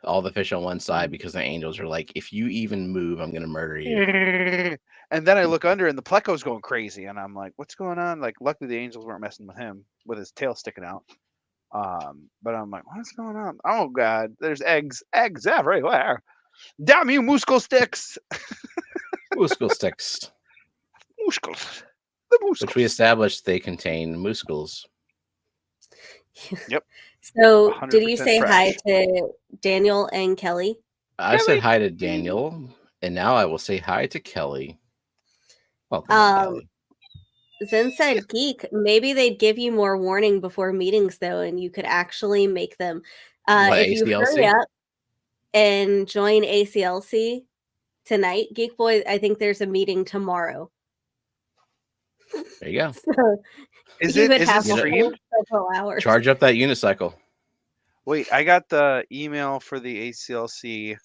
All the fish on one side because the angels are like, if you even move, I'm gonna murder you. And then I look under and the pleco's going crazy, and I'm like, what's going on? Like, luckily the angels weren't messing with him with his tail sticking out. But I'm like, what's going on? Oh God, there's eggs everywhere. Damn you, muscle sticks. Muscle sticks. Muscles. The muscles. Which we established they contain muscles. Yep. So did you say hi to Daniel and Kelly? I said hi to Daniel, and now I will say hi to Kelly. Kelly. Zen said geek. Maybe they'd give you more warning before meetings though, and you could actually make them. If you hurry up and join ACLC tonight, Geek Boy, I think there's a meeting tomorrow. There you go. So is it streamed? Several hours. Charge up that unicycle. Wait, I got the email for the ACLC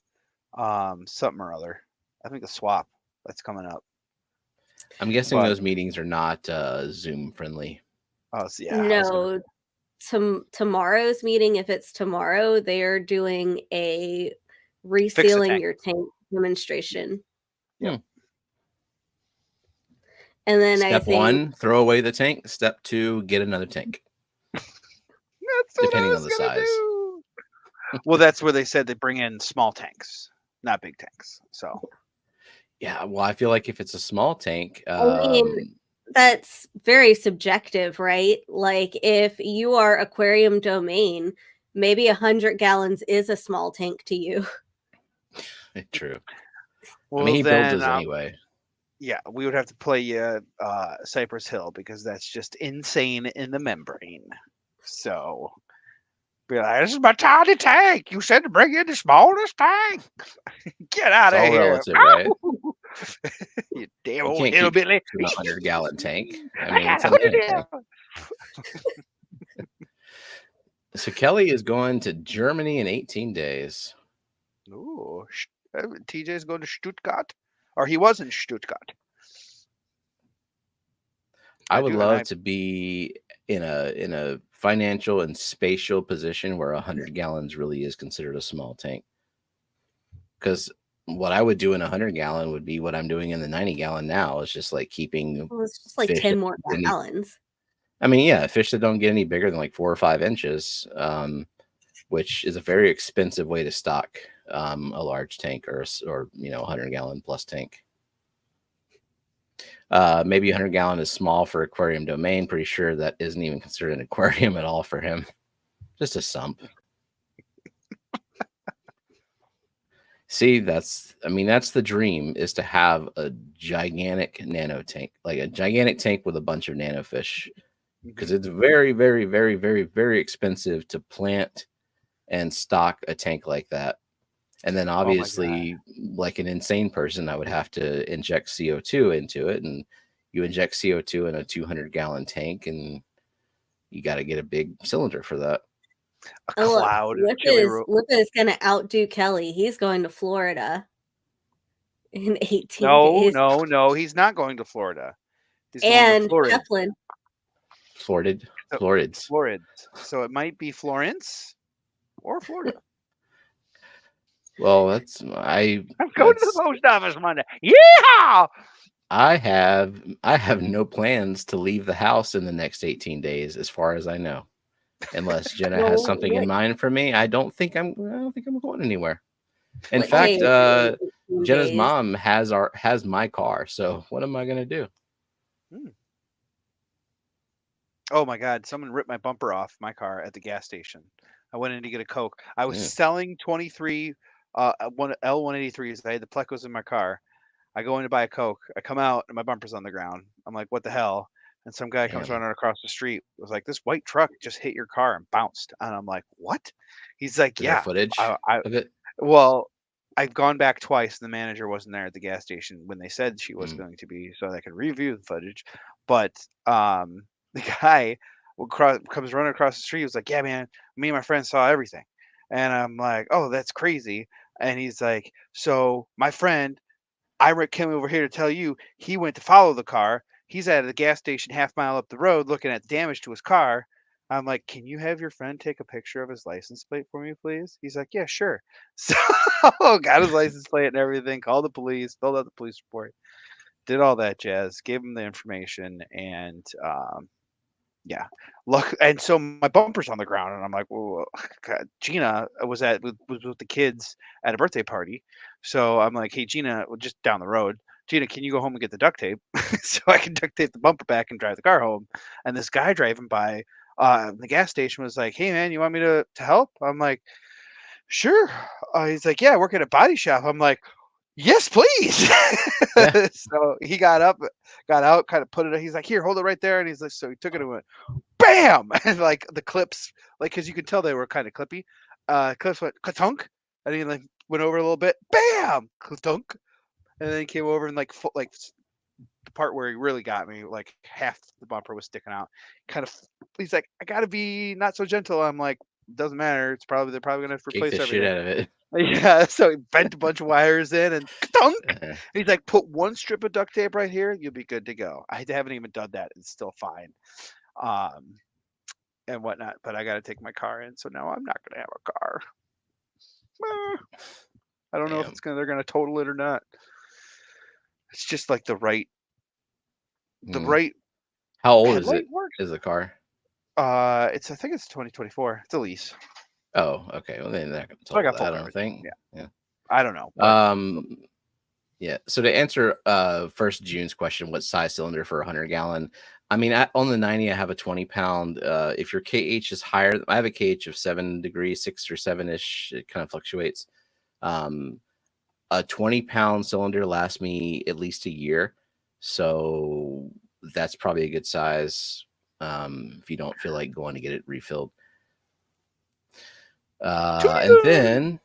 something or other. I think a swap that's coming up. I'm guessing those meetings are not Zoom friendly. Oh, yeah. No, tomorrow's meeting, if it's tomorrow, they're doing a resealing your tank demonstration. Yeah. And then Step 1, throw away the tank. Step 2, get another tank. Depending on the size. Well, that's where they said they bring in small tanks, not big tanks. So. Yeah, well, I feel like if it's a small tank, I mean, that's very subjective, right? Like if you are aquarium domain, maybe 100 gallons is a small tank to you. True. Well, I mean, he builds his anyway. Yeah, we would have to play Cypress Hill because that's just insane in the membrane. So, be like, this is my tiny tank. You said to bring in the smallest tank. Get out of here. Relative, right? You damn old hillbilly. 100-gallon tank. I mean, it's a tank. So Kelly is going to Germany in 18 days. Ooh, TJ's going to Stuttgart, or he was in Stuttgart. I would love to be in a financial and spatial position where 100 gallons really is considered a small tank. Because what I would do in 100-gallon would be what I'm doing in the 90-gallon now. It's just like keeping. Well, it's just like 10 more gallons. I mean, yeah, fish that don't get any bigger than like 4 or 5 inches, which is a very expensive way to stock a large tank or 100-gallon plus tank. Maybe 100-gallon is small for aquarium domain. Pretty sure that isn't even considered an aquarium at all for him. Just a sump. See, that's the dream, is to have a gigantic nano tank, like a gigantic tank with a bunch of nano fish, because it's very, very, very, very, very expensive to plant and stock a tank like that. And then obviously, like an insane person, I would have to inject CO2 into it, and you inject CO2 in a 200-gallon tank, and you got to get a big cylinder for that. A cloud. Luca is going to outdo Kelly. He's going to Florida in 18 days. No, he's not going to Florida. He's going to Florida. Florids. So it might be Florence or Florida. Well, I'm going to the post office Monday. Yeah. I have no plans to leave the house in the next 18 days, as far as I know. Unless Jenna has something in mind for me, I don't think I'm going anywhere. In fact, Jenna's mom has my car, so what am I gonna do? Oh my God! Someone ripped my bumper off my car at the gas station. I went in to get a Coke. I was selling 23 L183s. I had the Plecos in my car. I go in to buy a Coke. I come out and my bumper's on the ground. I'm like, what the hell? And some guy comes running across the street. Was like, this white truck just hit your car and bounced. And I'm like, what? He's like, Is there footage of it? Well, I've gone back twice. The manager wasn't there at the gas station when they said she was going to be, so I could review the footage. But the guy comes running across the street. He was like, yeah, man, me and my friend saw everything. And I'm like, oh, that's crazy. And he's like, so my friend, I came over here to tell you he went to follow the car. He's at the gas station half mile up the road looking at the damage to his car. I'm like, can you have your friend take a picture of his license plate for me, please? He's like, yeah, sure. So got his license plate and everything, called the police, filled out the police report, did all that jazz, gave him the information, and yeah, look, and so my bumper's on the ground, and I'm like, well, God. Gina was with the kids at a birthday party, so I'm like, hey, Gina, just down the road, Gina, can you go home and get the duct tape so I can duct tape the bumper back and drive the car home? And this guy driving by the gas station was like, hey, man, you want me to help? I'm like, sure. He's like, yeah, I work at a body shop. I'm like, yes, please. Yeah. So he got up, got out, kind of put it. He's like, here, hold it right there. And he's like, so he took it and went, bam, and like the clips, like because you could tell they were kind of clippy. Clips went ka-tunk, and he like went over a little bit, bam, ka-tunk, and then he came over and like the part where he really got me, like half the bumper was sticking out. Kind of, he's like, I gotta be not so gentle. I'm like, doesn't matter. They're probably gonna have to replace everything. Shit out of it. Yeah, so he bent a bunch of wires in and ka-tunk. And he's like, put one strip of duct tape right here, you'll be good to go. I haven't even done that. It's still fine. And whatnot, but I got to take my car in, so now I'm not going to have a car. I don't know if they're going to total it or not. It's just like the right. How old is it? Is the car? I think it's 2024. It's a lease. Oh, okay. Well, then that So I got I don't think. Yeah. I don't know. Yeah. So to answer first June's question, what size cylinder for a 100-gallon? I mean, on the 90, I have a 20-pound. If your KH is higher, I have a KH of 7 degrees, 6 or 7-ish. It kind of fluctuates. A 20-pound cylinder lasts me at least a year. So that's probably a good size if you don't feel like going to get it refilled. And then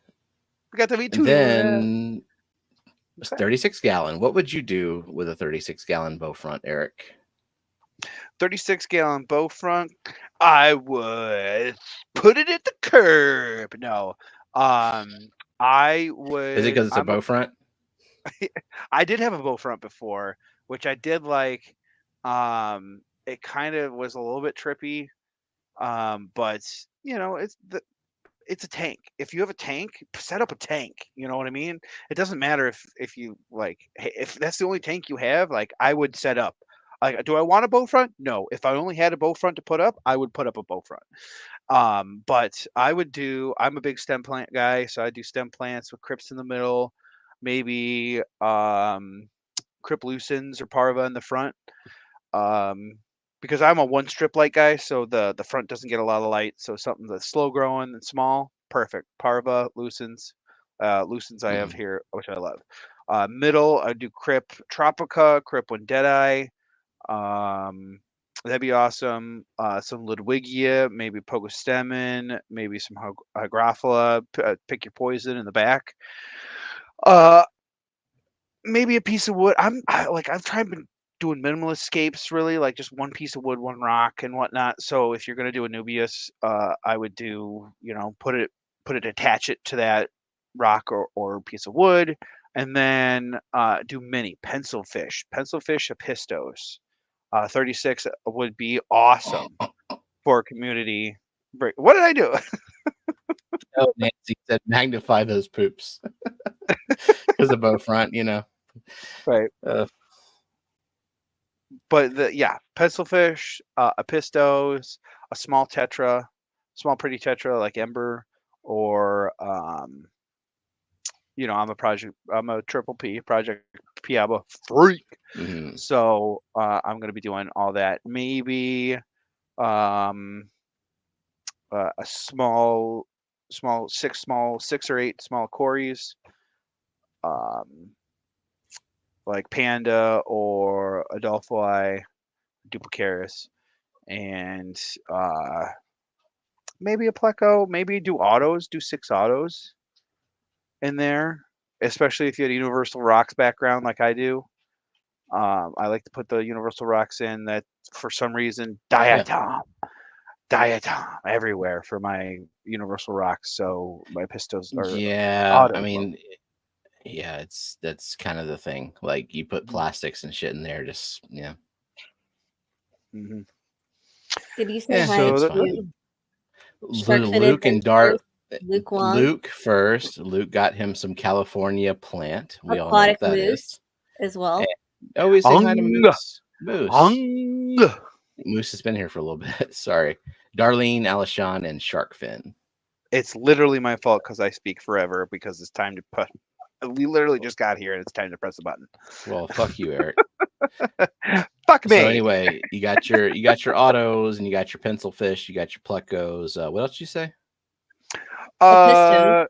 we got to be 36-gallon. What would you do with a 36-gallon bow front, Eric? 36-gallon bow front, I would put it at the curb. No, I would. Is it because it's a bow front? I did have a bow front before, which I did like. It kind of was a little bit trippy, but you know, it's a tank. If you have a tank, set up a tank. You know what I mean? It doesn't matter if you like, if that's the only tank you have. Like, I would set up. Like, do I want a bow front? No. If I only had a bow front to put up, I would put up a bow front. But I would do. I'm a big stem plant guy, so I do stem plants with crypts in the middle, maybe crypt lucens or parva in the front. Because I'm a one strip light guy, so the front doesn't get a lot of light. So something that's slow growing and small, perfect. Parva, lucens, I have here, which I love. Middle, I do Crypt Tropica, Crypt One Deadeye. That'd be awesome. Some Ludwigia, maybe Pogostemon, maybe some Hygrophila. Pick your poison in the back. Maybe a piece of wood. I've tried doing minimalist scapes, really, like just one piece of wood, one rock, and whatnot. So if you're gonna do a Nubius, I would do, attach it to that rock or piece of wood, and then do mini pencil fish apistos. 36 would be awesome for a community break. What did I do? Oh, Nancy said magnify those poops because of bow front, Right. But pencilfish, apistos, a small tetra, small pretty tetra like Ember, or I'm a triple P, Project Piaba freak. Mm-hmm. So I'm gonna be doing all that. Maybe a small 6 or 8 small Corys, like Panda or Adolphi, Duplicaris, and maybe a Pleco. Maybe do 6 autos in there, especially if you had a Universal Rocks background like I do. I like to put the Universal Rocks in that for some reason diatom everywhere for my Universal Rocks. So my pistos are Yeah, auto. I mean, yeah, that's kind of the thing. Like you put plastics and shit in there, just Mm-hmm. Did you say hi to Luke and Dart? Luke first. Luke got him some California plant. We all know Aquatic what that moose is. as well. We say hi to Moose. Moose has been here for a little bit. Sorry. Darlene, Alishon, and Sharkfin. It's literally my fault because I speak forever because it's time to put. We literally just got here and it's time to press the button. Well, fuck you, Eric. Fuck me. So anyway, you got your autos and you got your pencil fish, you got your plecos. What else did you say? Apistos.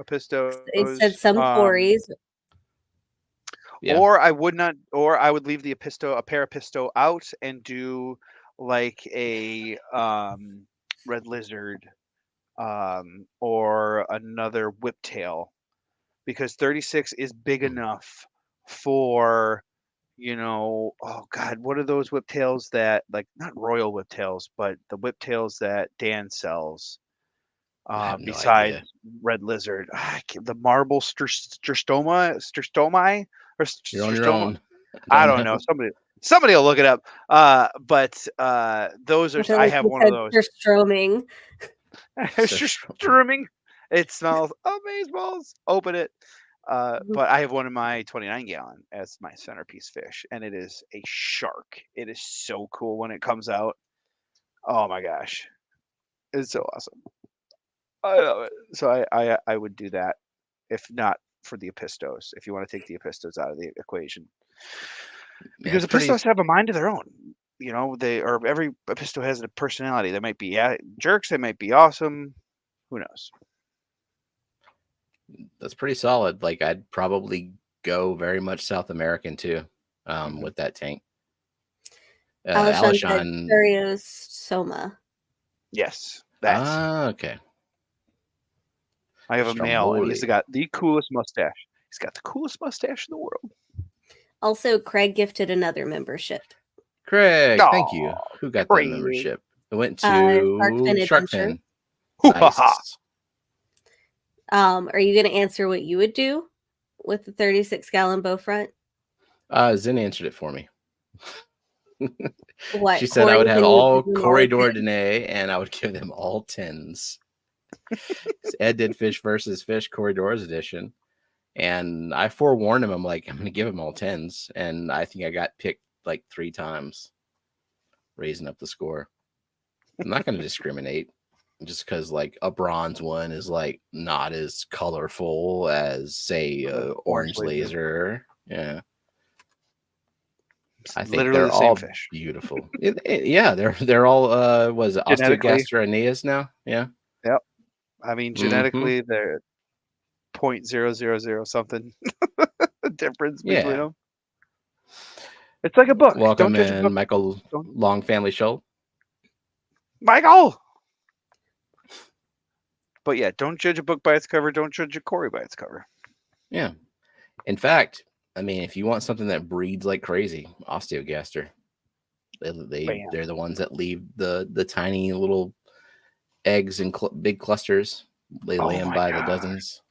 It said some Corys. Yeah. Or I would not, or I would leave the Aparapisto out and do like a red lizard or another whiptail, because 36 is big enough for, oh God, what are those whiptails that, like, not royal whiptails, but the whiptails that Dan sells? Besides red lizard, the marble sterstomi, or You're on your own. I don't know. Somebody will look it up. But those are. I have one of those. Stroming. Stroming. It smells amazeballs. Open it. But I have one in my 29-gallon as my centerpiece fish, and it is a shark. It is so cool when it comes out. Oh my gosh, it's so awesome. I love it. So I would do that, if not for the apistos, if you want to take the apistos out of the equation. Because apistos have a mind of their own. Every apisto has a personality. They might be jerks, they might be awesome. Who knows? That's pretty solid. Like I'd probably go very much South American too, with that tank. Alishon Soma. Yes, that's okay. I have a male, and he's got the coolest mustache. He's got the coolest mustache in the world. Also, Craig gifted another membership. Craig, thank you. Who got that membership? It went to Sharkfin. Nice. Are you going to answer what you would do with the 36-gallon bow front? Zen answered it for me. What? She said I would have all Cory Dordonay, and I would give them all 10s. Ed did Fish versus Fish Corridors edition, and I forewarned him. I'm like, I'm going to give him all 10s, and I think I got picked like 3 times, raising up the score. I'm not going to discriminate just because like a bronze one is like not as colorful as say orange laser. Yeah. I think literally they're all fish. Beautiful. Yeah, they're all was it Osteogaster Aeneas now? Yeah. Yep. I mean, genetically they're 0.000 something difference between them. It's like a book. Welcome in, book. Michael Long Family Show. Michael. But yeah, don't judge a book by its cover. Don't judge a Cory by its cover. Yeah. In fact, I mean, if you want something that breeds like crazy, Osteogaster. They're the ones that leave the tiny little eggs in big clusters. They lay them by the dozens.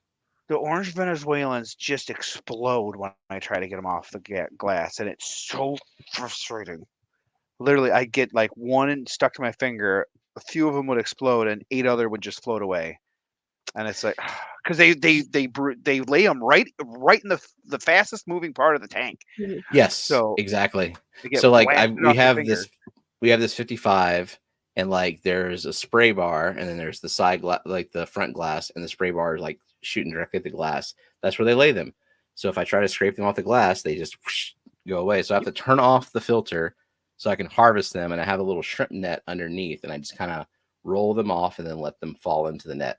The orange Venezuelans just explode when I try to get them off the glass, and it's so frustrating. Literally, I get like one stuck to my finger. A few of them would explode, and 8 other would just float away. And it's like, because they lay them right in the fastest moving part of the tank. Yes, so exactly. So like we have this 55, and like there's a spray bar, and then there's the side like the front glass, and the spray bar is like shooting directly at the glass. That's where they lay them. So if I try to scrape them off the glass, they just whoosh, go away. So I have to turn off the filter so I can harvest them, and I have a little shrimp net underneath, and I just kind of roll them off and then let them fall into the net.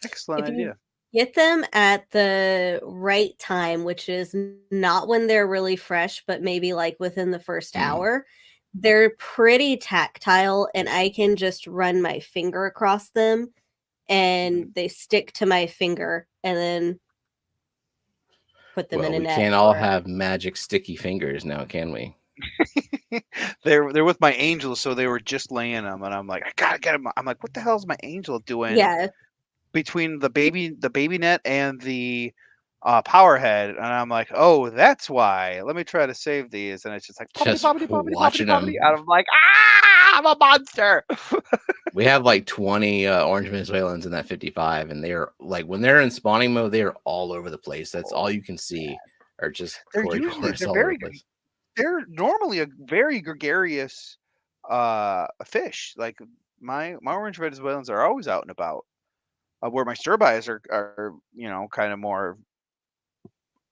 Excellent idea. Get them at the right time, which is not when they're really fresh, but maybe like within the first hour. They're pretty tactile, and I can just run my finger across them, and they stick to my finger, and then put them in a net. We can't all have magic sticky fingers now, can we? They're with my angels, so they were just laying them, and I'm like, I gotta get them. I'm like, what the hell is my angel doing? Yeah. Between the baby net and the power head, and I'm like, oh, that's why. Let me try to save these, and it's just like watching them. And I'm like, I'm a monster. We have like 20 orange Venezuelans in that 55, and they're like, when they're in spawning mode, they are all over the place. That's all you can see, or just they're normally a very gregarious fish. Like my orange Venezuelans are always out and about. Where my stir-bys are kind of more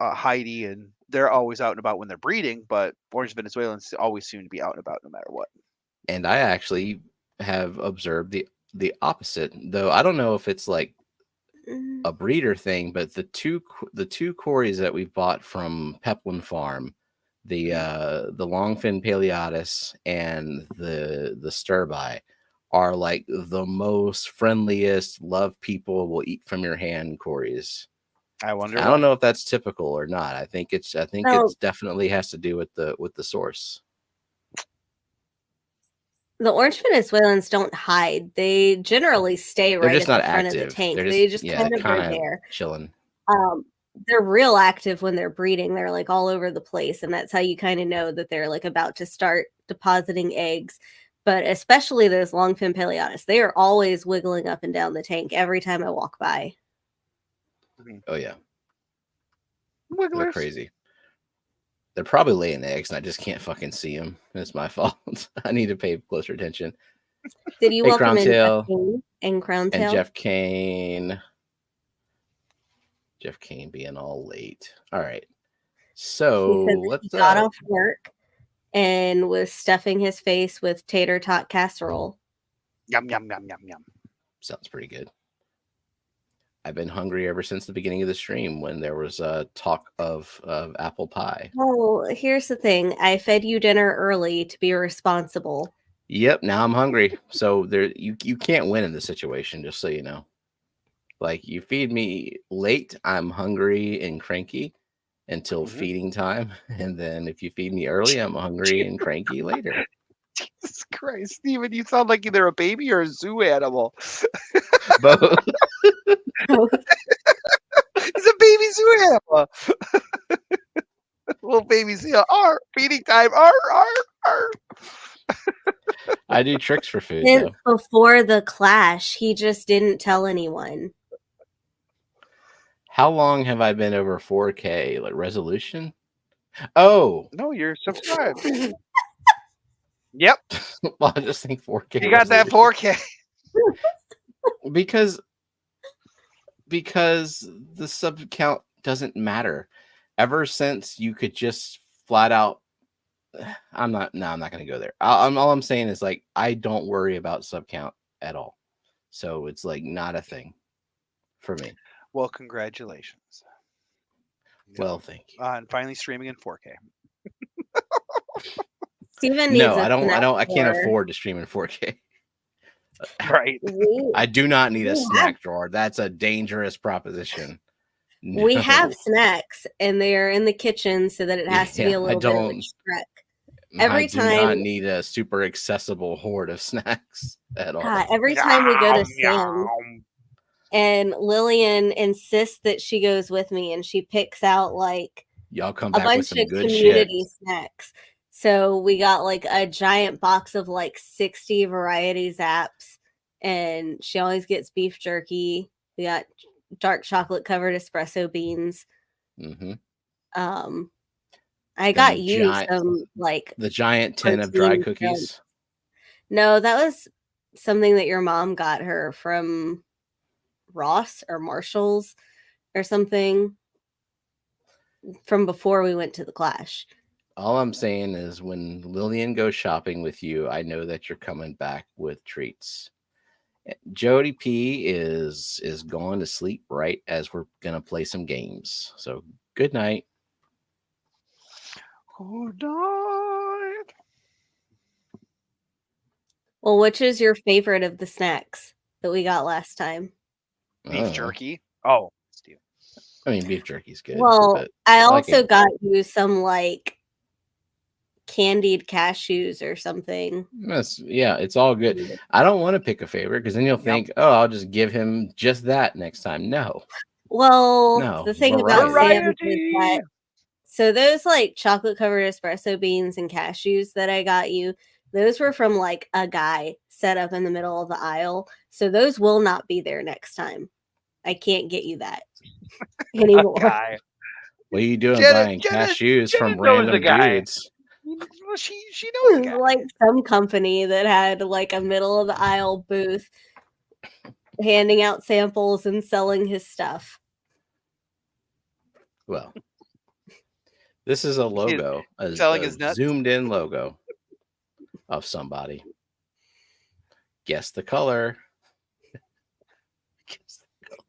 hidey, and they're always out and about when they're breeding, but orange Venezuelans always seem to be out and about no matter what. And I actually have observed the opposite, though I don't know if it's like a breeder thing, but the two Corys that we bought from Peplin Farm, the longfin Paleotis and the stir-by, are like the most friendliest, love people, will eat from your hand Corys. I wonder. I don't know if that's typical or not. I think it's definitely has to do with the source. The orange Venezuelans don't hide. They generally stay right at the front of the tank. They just kind of are there chilling. They're real active when they're breeding. They're like all over the place, and that's how you kind of know that they're like about to start depositing eggs. But especially those longfin Paleotis, they are always wiggling up and down the tank every time I walk by. Oh yeah, Wigglers. They're crazy. They're probably laying eggs, and I just can't fucking see them. It's my fault. I need to pay closer attention. Did you welcome in Jeff Kane and Crown Tail? And Jeff Kane. Jeff Kane being all late. All right. So let's got off work and was stuffing his face with tater tot casserole. Yum, yum, yum, yum, yum. Sounds pretty good. I've been hungry ever since the beginning of the stream when there was talk of apple pie. Well, here's the thing. I fed you dinner early to be responsible. Yep, now I'm hungry. So you can't win in this situation, just so you know. Like, you feed me late, I'm hungry and cranky until feeding time. And then if you feed me early, I'm hungry and cranky later. Jesus Christ, Steven, you sound like either a baby or a zoo animal. Both. He's a baby zoo animal. Little baby seal. Feeding time. I do tricks for food. Since before the clash, he just didn't tell anyone. How long have I been over 4K? Like resolution? Oh. No, you're subscribed. Yep. Well, I just think 4K. You got that 4K. Because the sub count doesn't matter. Ever since you could just flat out, I'm not going to go there. All I'm saying is, like, I don't worry about sub count at all. So it's like not a thing for me. Well, congratulations. Well, thank you. And finally streaming in 4K. Steven needs I can't afford to stream in 4K. Right. I do not need a snack drawer. That's a dangerous proposition. No. We have snacks, and they're in the kitchen so that it has to be a little bit of a trek. I do not need a super accessible hoard of snacks at all. Every time we go to Sim, and Lillian insists that she goes with me, and she picks out like y'all come back a bunch with some of good community shit. Snacks. So we got like a giant box of like 60 variety zaps, and she always gets beef jerky We got dark chocolate covered espresso beans. Mm-hmm. I got you some like the giant tin of dry cookies. No, that was something that your mom got her from Ross or Marshall's or something from before we went to the Clash. All I'm saying is when Lillian goes shopping with you, I know that you're coming back with treats. Jody P is going to sleep right as we're gonna play some games. So good night. Good night. Well, which is your favorite of the snacks that we got last time? Beef jerky. Oh, Steve. I mean, beef jerky's good. Well, I also got you some like candied cashews or something. Yeah, it's all good. I don't want to pick a favorite because then you'll think, oh, I'll just give him just that next time. No. Well, no, the thing about Sam is that so those like chocolate covered espresso beans and cashews that I got you, those were from like a guy set up in the middle of the aisle. So those will not be there next time. I can't get you that anymore. Guy. What are you doing buying cashews from random dudes? Well, she knows the guy. Like some company that had like a middle of the aisle booth handing out samples and selling his stuff. Well, this is a logo, selling his nuts? Zoomed in logo of somebody. Guess the color. Guess the color.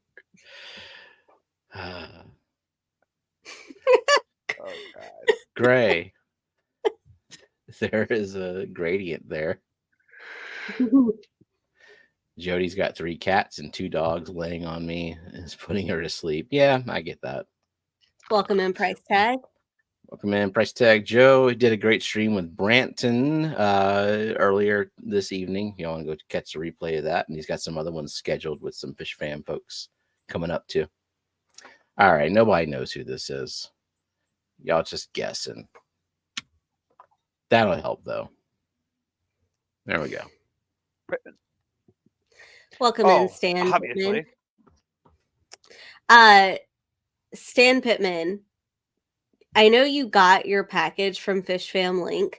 Oh God. Gray. There is a gradient there. Jody's got 3 cats and 2 dogs laying on me. Is putting her to sleep. Yeah, I get that. Welcome in, Price Tag. Welcome in, Price Tag. Joe did a great stream with Branton earlier this evening. You want to go catch the replay of that. And he's got some other ones scheduled with some Fishfam folks coming up too. All right, nobody knows who this is. Y'all just guessing. That'll help, though. There we go. Welcome in, Stan obviously. Pittman. Stan Pittman, I know you got your package from Fishfam Link,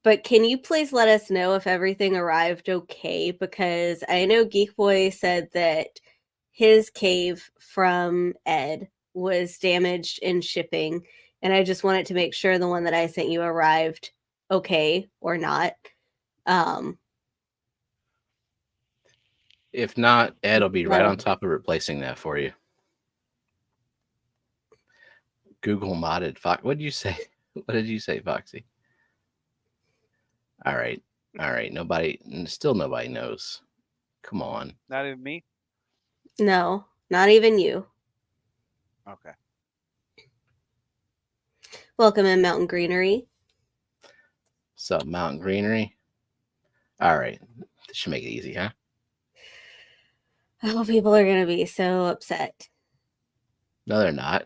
but can you please let us know if everything arrived okay? Because I know Geek Boy said that his cave from Ed was damaged in shipping, and I just wanted to make sure the one that I sent you arrived okay or not. If not, Ed will be right on top of replacing that for you. Google modded Fox. What did you say? What did you say, Foxy? All right. Still nobody knows. Come on. Not even me? No, not even you. Okay. Welcome in, Mountain Greenery. What's up, Mountain Greenery? All right. This should make it easy, huh? Oh, people are going to be so upset. No, they're not.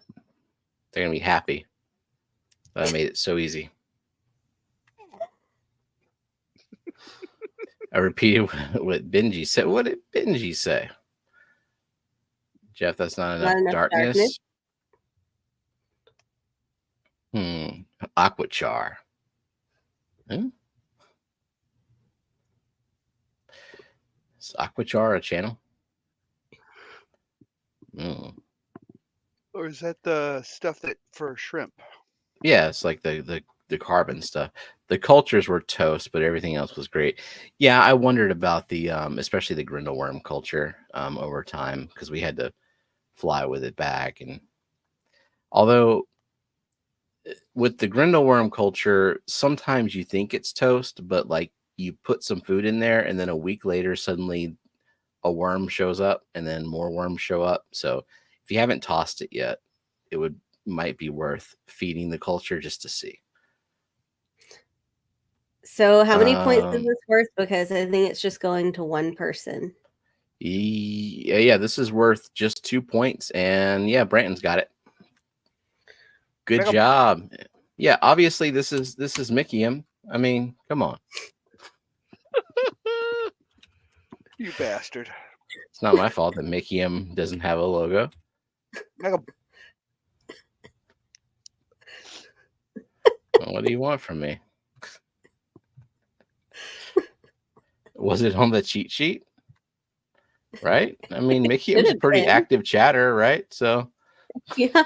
They're going to be happy that I made it so easy. I repeated what Benji said. What did Benji say? Jeff, that's not enough darkness. Aquachar. Is Aquachar a channel? Or is that the stuff that for shrimp? Yeah, it's like the carbon stuff. The cultures were toast, but everything else was great. Yeah, I wondered about the especially the grindleworm culture over time because we had to fly with it back. And although with the grindleworm culture, sometimes you think it's toast, but like you put some food in there and then a week later suddenly a worm shows up and then more worms show up. So if you haven't tossed it yet, it might be worth feeding the culture just to see. So how many points is this worth? Because I think it's just going to one person. Yeah, this is worth just 2 points. And yeah, Branton's got it. Good job. Yeah, obviously this is Mickeyum. I mean, come on. You bastard. It's not my fault that Mickey M doesn't have a logo. What do you want from me? Was it on the cheat sheet? Right? I mean, Mickey M's a pretty active chatter, right? So, yeah.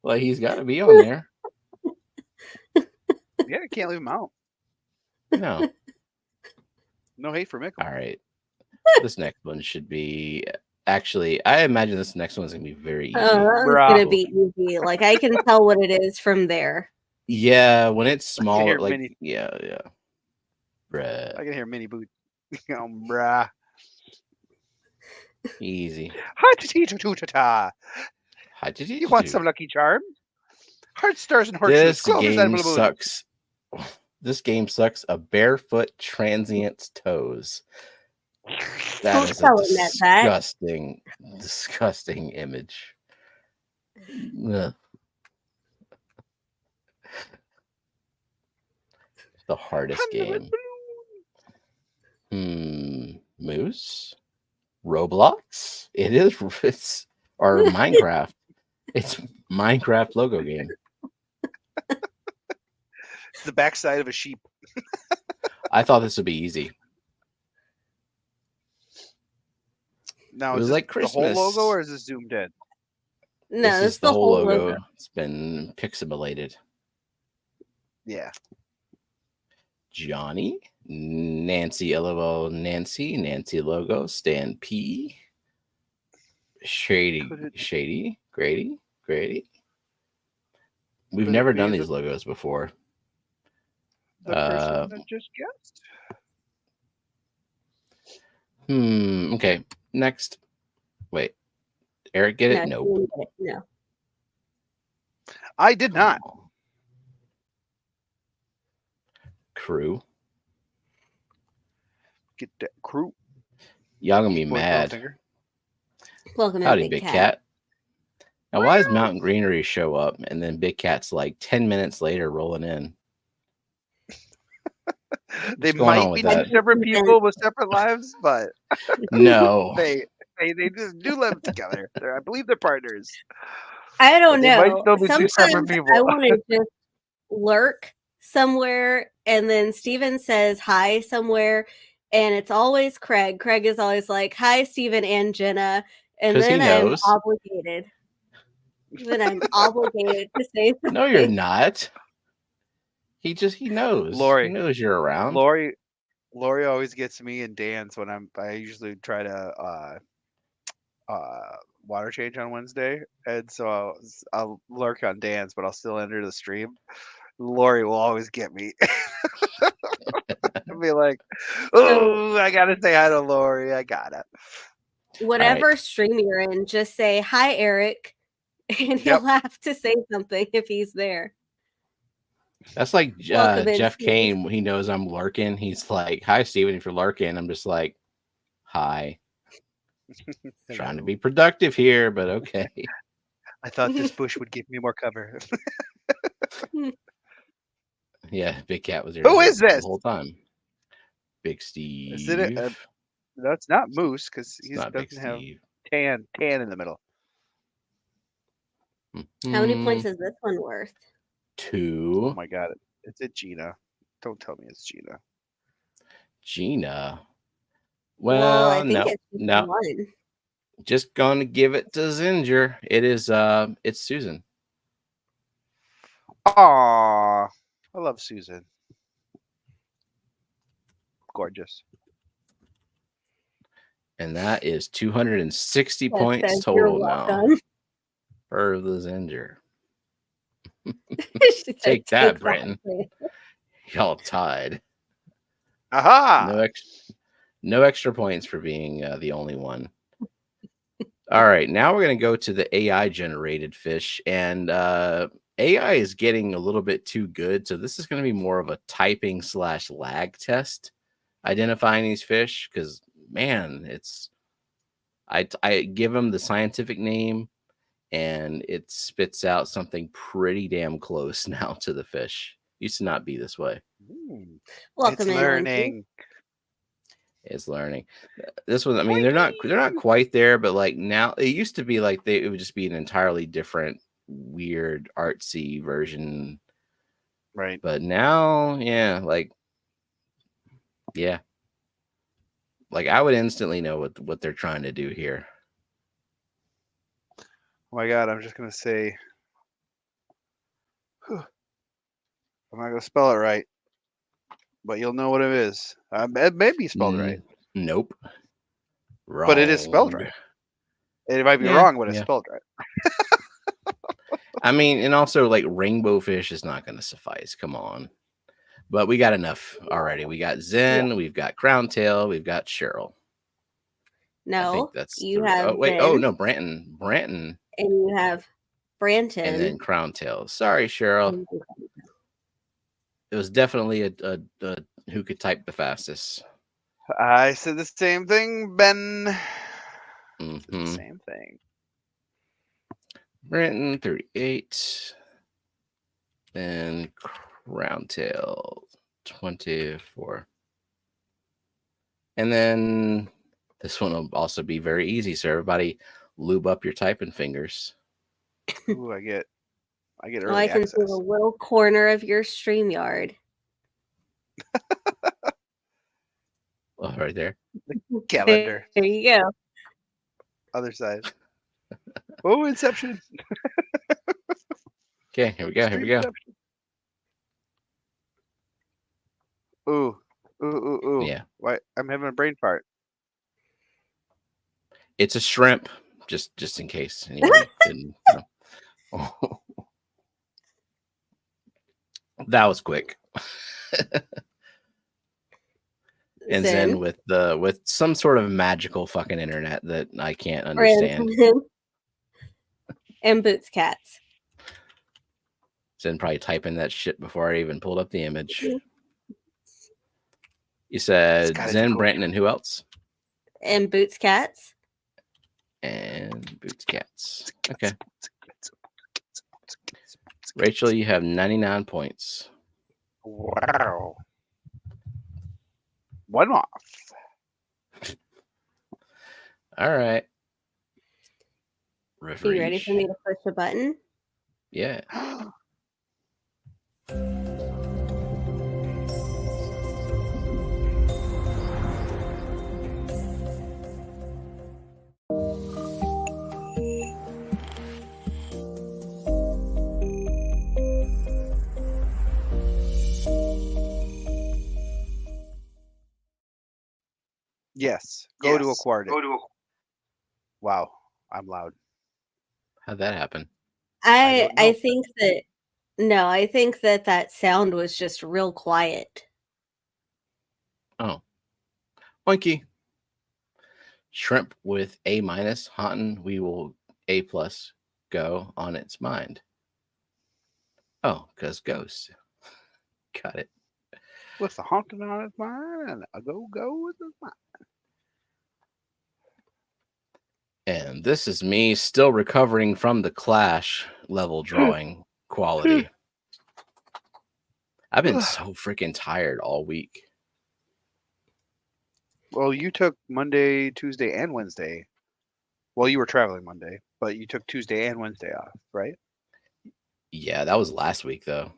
Like, he's got to be on there. Yeah, I can't leave him out. No. No hate for Mick. All right. This next one should be... Actually, I imagine this next one's going to be very easy. It's going to be easy. Like, I can tell what it is from there. Yeah, when it's smaller, like... Mini... Yeah. Bruh. I can hear mini boot. Bruh. Easy. You want some Lucky Charms? Heart stars and This game sucks. This game sucks a barefoot transient's toes. That is a disgusting image. Ugh. The hardest game. Moose? Roblox? It's or Minecraft. It's Minecraft logo game. It's the backside of a sheep. I thought this would be easy. Now, it was like Christmas. The whole logo, or is this zoomed in? No, this is the whole logo. It's been pixelated. Yeah. Johnny, Nancy, LOL, Nancy logo, Stan P, Shady, Grady. We've never done these logos before. The person that just guessed. Okay. Next. Wait. Eric, get it? Nope. No. I did not. Crew. Get that crew. Y'all gonna be mad. Welcome Howdy, in, Big Cat. Now, why does Mountain Greenery show up and then Big Cat's like 10 minutes later rolling in? They might be two separate people with separate lives, but no, they just do live together. I believe they're partners. I don't know. Sometimes I want to just lurk somewhere, and then Steven says hi somewhere, and it's always Craig. Craig is always like, "Hi, Steven and Jenna," and then I'm obligated. Then I'm obligated to say something. No, you're not. He knows. Lori, he knows you're around. Lori always gets me and Dan's when I usually try to water change on Wednesday, and so I'll lurk on Dan's, but I'll still enter the stream. Lori will always get me. I'll be like, "Oh, I gotta say hi to Lori. I gotta." Whatever stream you're in, just say hi, Eric, and he'll have to say something if he's there. That's like Jeff Kane. He knows I'm lurking. He's like, "Hi, Steven. If you're lurking," I'm just like, "Hi." Trying to be productive here, but okay. I thought this bush would give me more cover. Yeah, Big Cat was here. Who is this the whole time? Big Steve. Is it no, it's not Moose because he doesn't have tan in the middle. How many points is this one worth? 2. Oh my god, it's Gina. Don't tell me it's Gina. Gina. Well, I think no. One. Just gonna give it to Zinger. It is it's Susan. Aww, I love Susan. Gorgeous. And that is 260 points total now for the Zinger. Take that, Brenton. Y'all tied. Aha! No extra points for being the only one. All right, now we're going to go to the AI generated fish, and AI is getting a little bit too good, so this is going to be more of a typing / lag test identifying these fish, because man, it's I give them the scientific name and it spits out something pretty damn close now to the fish. Used to not be this way. Welcome it's learning. It's learning. This one, I mean, they're not quite there, but like now, it used to be like it would just be an entirely different, weird, artsy version. Right. But now, yeah, like I would instantly know what they're trying to do here. Oh my God, I'm just gonna say, I'm not gonna spell it right, but you'll know what it is. It may be spelled right. Nope. Wrong. But it is spelled right. It might be wrong, but it's spelled right. I mean, and also like rainbow fish is not going to suffice. Come on. But we got enough already. We got Zen, we've got Crown Tail, we've got Cheryl. No, I think that's you have. Oh wait, Zen, oh no, Branton, and you have Branton, and then Crown Tail. Sorry, Cheryl. It was definitely a who could type the fastest. I said the same thing, Ben. Mm-hmm. The same thing. Branton 38, and Crown Tail 24. And then this one will also be very easy, so everybody lube up your typing fingers. Ooh, I get early I can see the little corner of your StreamYard. Oh, right there. The calendar. There you go. Other side. Oh, Inception. Okay, here we go. Here we go. Ooh. Yeah. Why? I'm having a brain fart. It's a shrimp, just in case anyone didn't know. That was quick. And Zen with some sort of magical fucking internet that I can't understand. And Boots Cats. Zen probably typing that shit before I even pulled up the image. You said Zen, Branton, and who else? And Boots Cats. And Boots Cats. Okay. Rachel, you have 99 points. Wow. One off. All right. Are you ready for me to push the button? Yeah. Yes. Go to Aquarium. Wow, I'm loud. How'd that happen? I think that I think that sound was just real quiet. Oh. Oinky. Shrimp with A-, haunting, we will A+, go on its mind. Oh, because ghost. Got it. With the haunting on its mind and a go with its mind. And this is me still recovering from the Clash level drawing quality. I've been so freaking tired all week. Well, you took Monday, Tuesday, and Wednesday. Well, you were traveling Monday, but you took Tuesday and Wednesday off, right? Yeah, that was last week, though.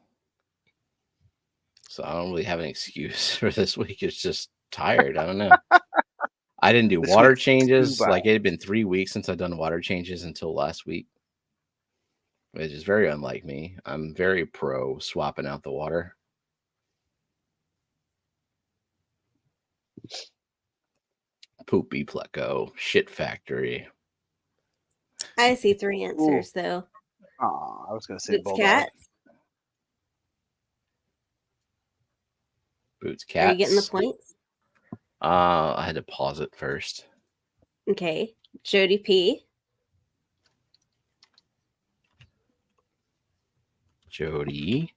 So I don't really have an excuse for this week. It's just tired. I don't know. I didn't do water changes. Like, it had been 3 weeks since I'd done water changes until last week. Which is very unlike me. I'm very pro swapping out the water. Poopy Pleco. Shit factory. I see 3 answers, though. Oh, I was going to say Boots Cats. Boots Cats. Are you getting the points? I had to pause it first. Okay. Jody P. Jody.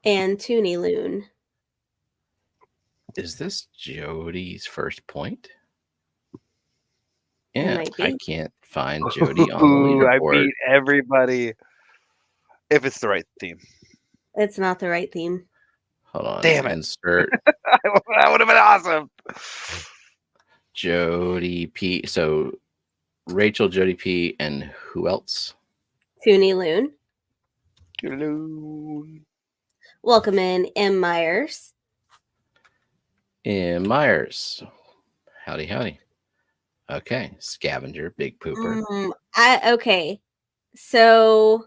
And Toonie Loon. Is this Jody's first point? Yeah, I can't find Jody on the leaderboard. I beat everybody. If it's the right theme. It's not the right theme. Hold on. Damn it. Insert. That would have been awesome. Jody P. So Rachel, Jody P. And who else? Toonie Loon. Loon. Welcome in, M. Myers. M. Myers. Howdy, howdy. Okay. Scavenger, big pooper. Okay. So.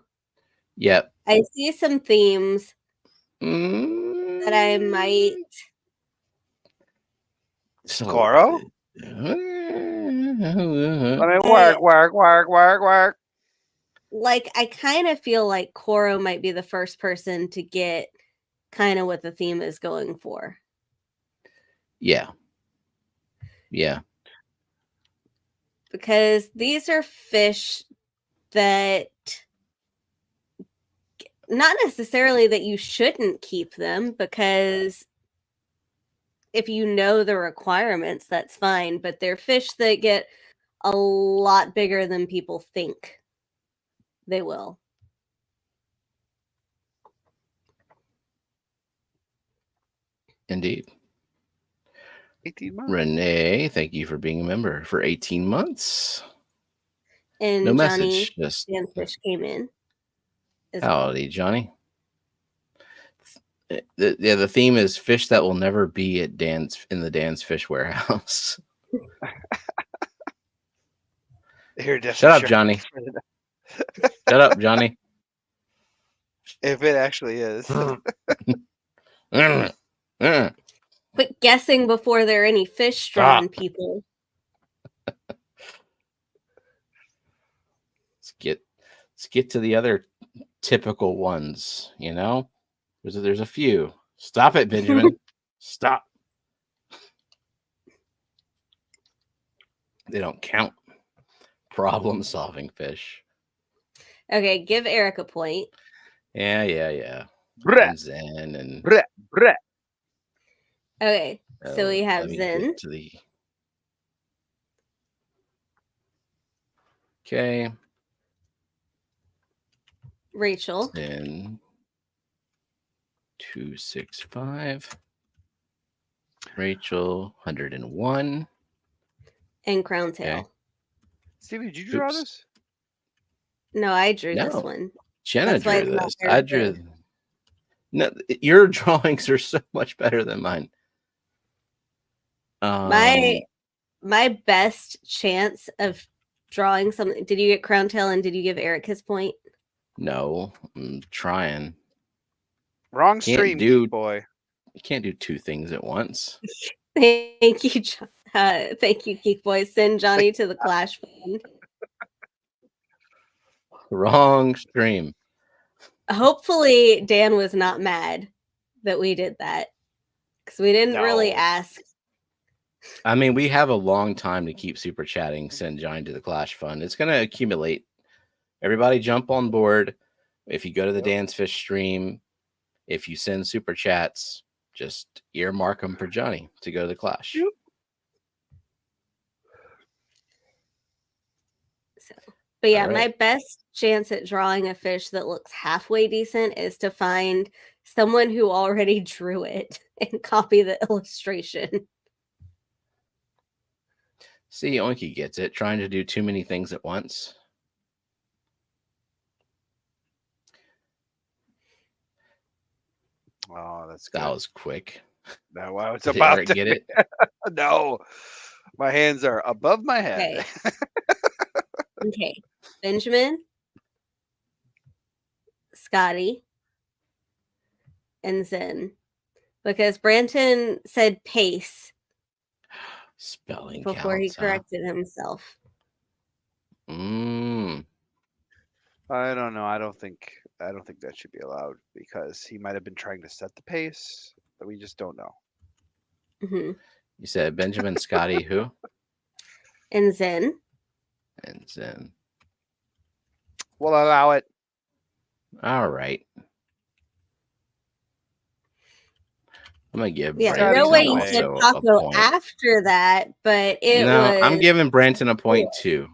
Yep. I see some themes that I might. Coro? Work. Like, I kind of feel like Coro might be the first person to get kind of what the theme is going for. Yeah. Yeah. Because these are fish that not necessarily that you shouldn't keep them, because if you know the requirements, that's fine. But they're fish that get a lot bigger than people think they will. Indeed. 18 months. Renee, thank you for being a member for 18 months. And no Johnny message. Just Fish came in. Howdy, Johnny. The theme is fish that will never be at in the Dan's Fish Warehouse. Shut up, Johnny. Shut up, Johnny. If it actually is. Quit guessing before there are any fish drawn, people. Let's get to the other typical ones, you know? There's a few. Stop it, Benjamin. Stop. They don't count. Problem-solving fish. Okay, give Eric a point. Yeah. Brett. And Zen and Brett. Okay, so we have Zen. Okay. Rachel. Zen. 265. Rachel 101. And Crown Tail. Okay. Stevie, did you draw this? No, I drew this one. Jenna drew this. I drew. No, your drawings are so much better than mine. My best chance of drawing something. Did you get Crown Tail and did you give Eric his point? No, I'm trying. Wrong stream, boy. You can't do two things at once. Thank you, thank you, Geek Boy. Send Johnny to the Clash Fund. Wrong stream. Hopefully, Dan was not mad that we did that, because we didn't really ask. I mean, we have a long time to keep super chatting. Send Johnny to the Clash Fund. It's going to accumulate. Everybody jump on board. If you go to the Dan's Fish stream, if you send super chats, just earmark them for Johnny to go to the Clash. Yep. But yeah, my best chance at drawing a fish that looks halfway decent is to find someone who already drew it and copy the illustration. See, Oinky gets it. Trying to do too many things at once. Oh, that's good. That was quick. No, I was about to get it. No, my hands are above my head. Okay. Benjamin, Scotty, and Zen. Because Branton said pace. Spelling before counts, he corrected himself. I don't know. I don't think that should be allowed, because he might have been trying to set the pace, but we just don't know. Mm-hmm. You said Benjamin, Scotty, who? And Zen. And Zen. We'll allow it. All right. I'm gonna give. Yeah, no way you said Taco after that, but it was. I'm giving Branton a point too.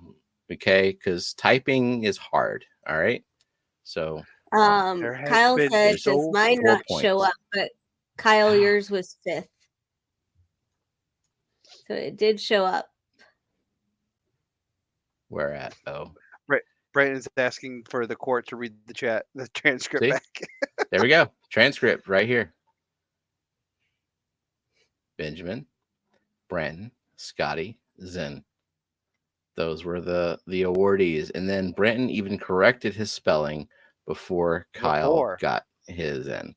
Okay, because typing is hard. All right. So. Kyle said, "Does mine not show up?" But Kyle, yours was 5th. So it did show up. Where at? Oh. Brayton is asking for the court to read the transcript back. There we go. Transcript right here. Benjamin, Brandon, Scotty, Zen. Those were the awardees. And then Brenton even corrected his spelling before Kyle got his in.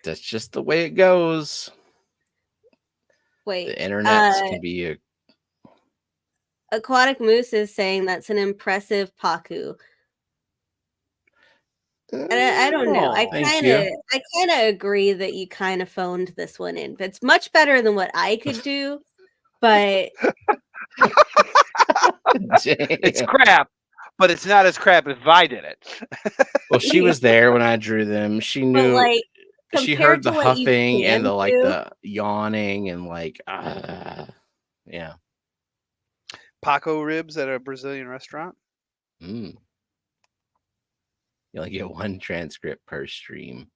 That's just the way it goes. Wait. The internet can be Aquatic Moose is saying that's an impressive Paku. And I don't know. I kind of agree that you kind of phoned this one in. It's much better than what I could do, but it's crap. But it's not as crap if I did it. Well, she was there when I drew them. She knew. Like, she heard the huffing and the yawning and yeah. Paco ribs at a Brazilian restaurant. You only get 1 transcript per stream.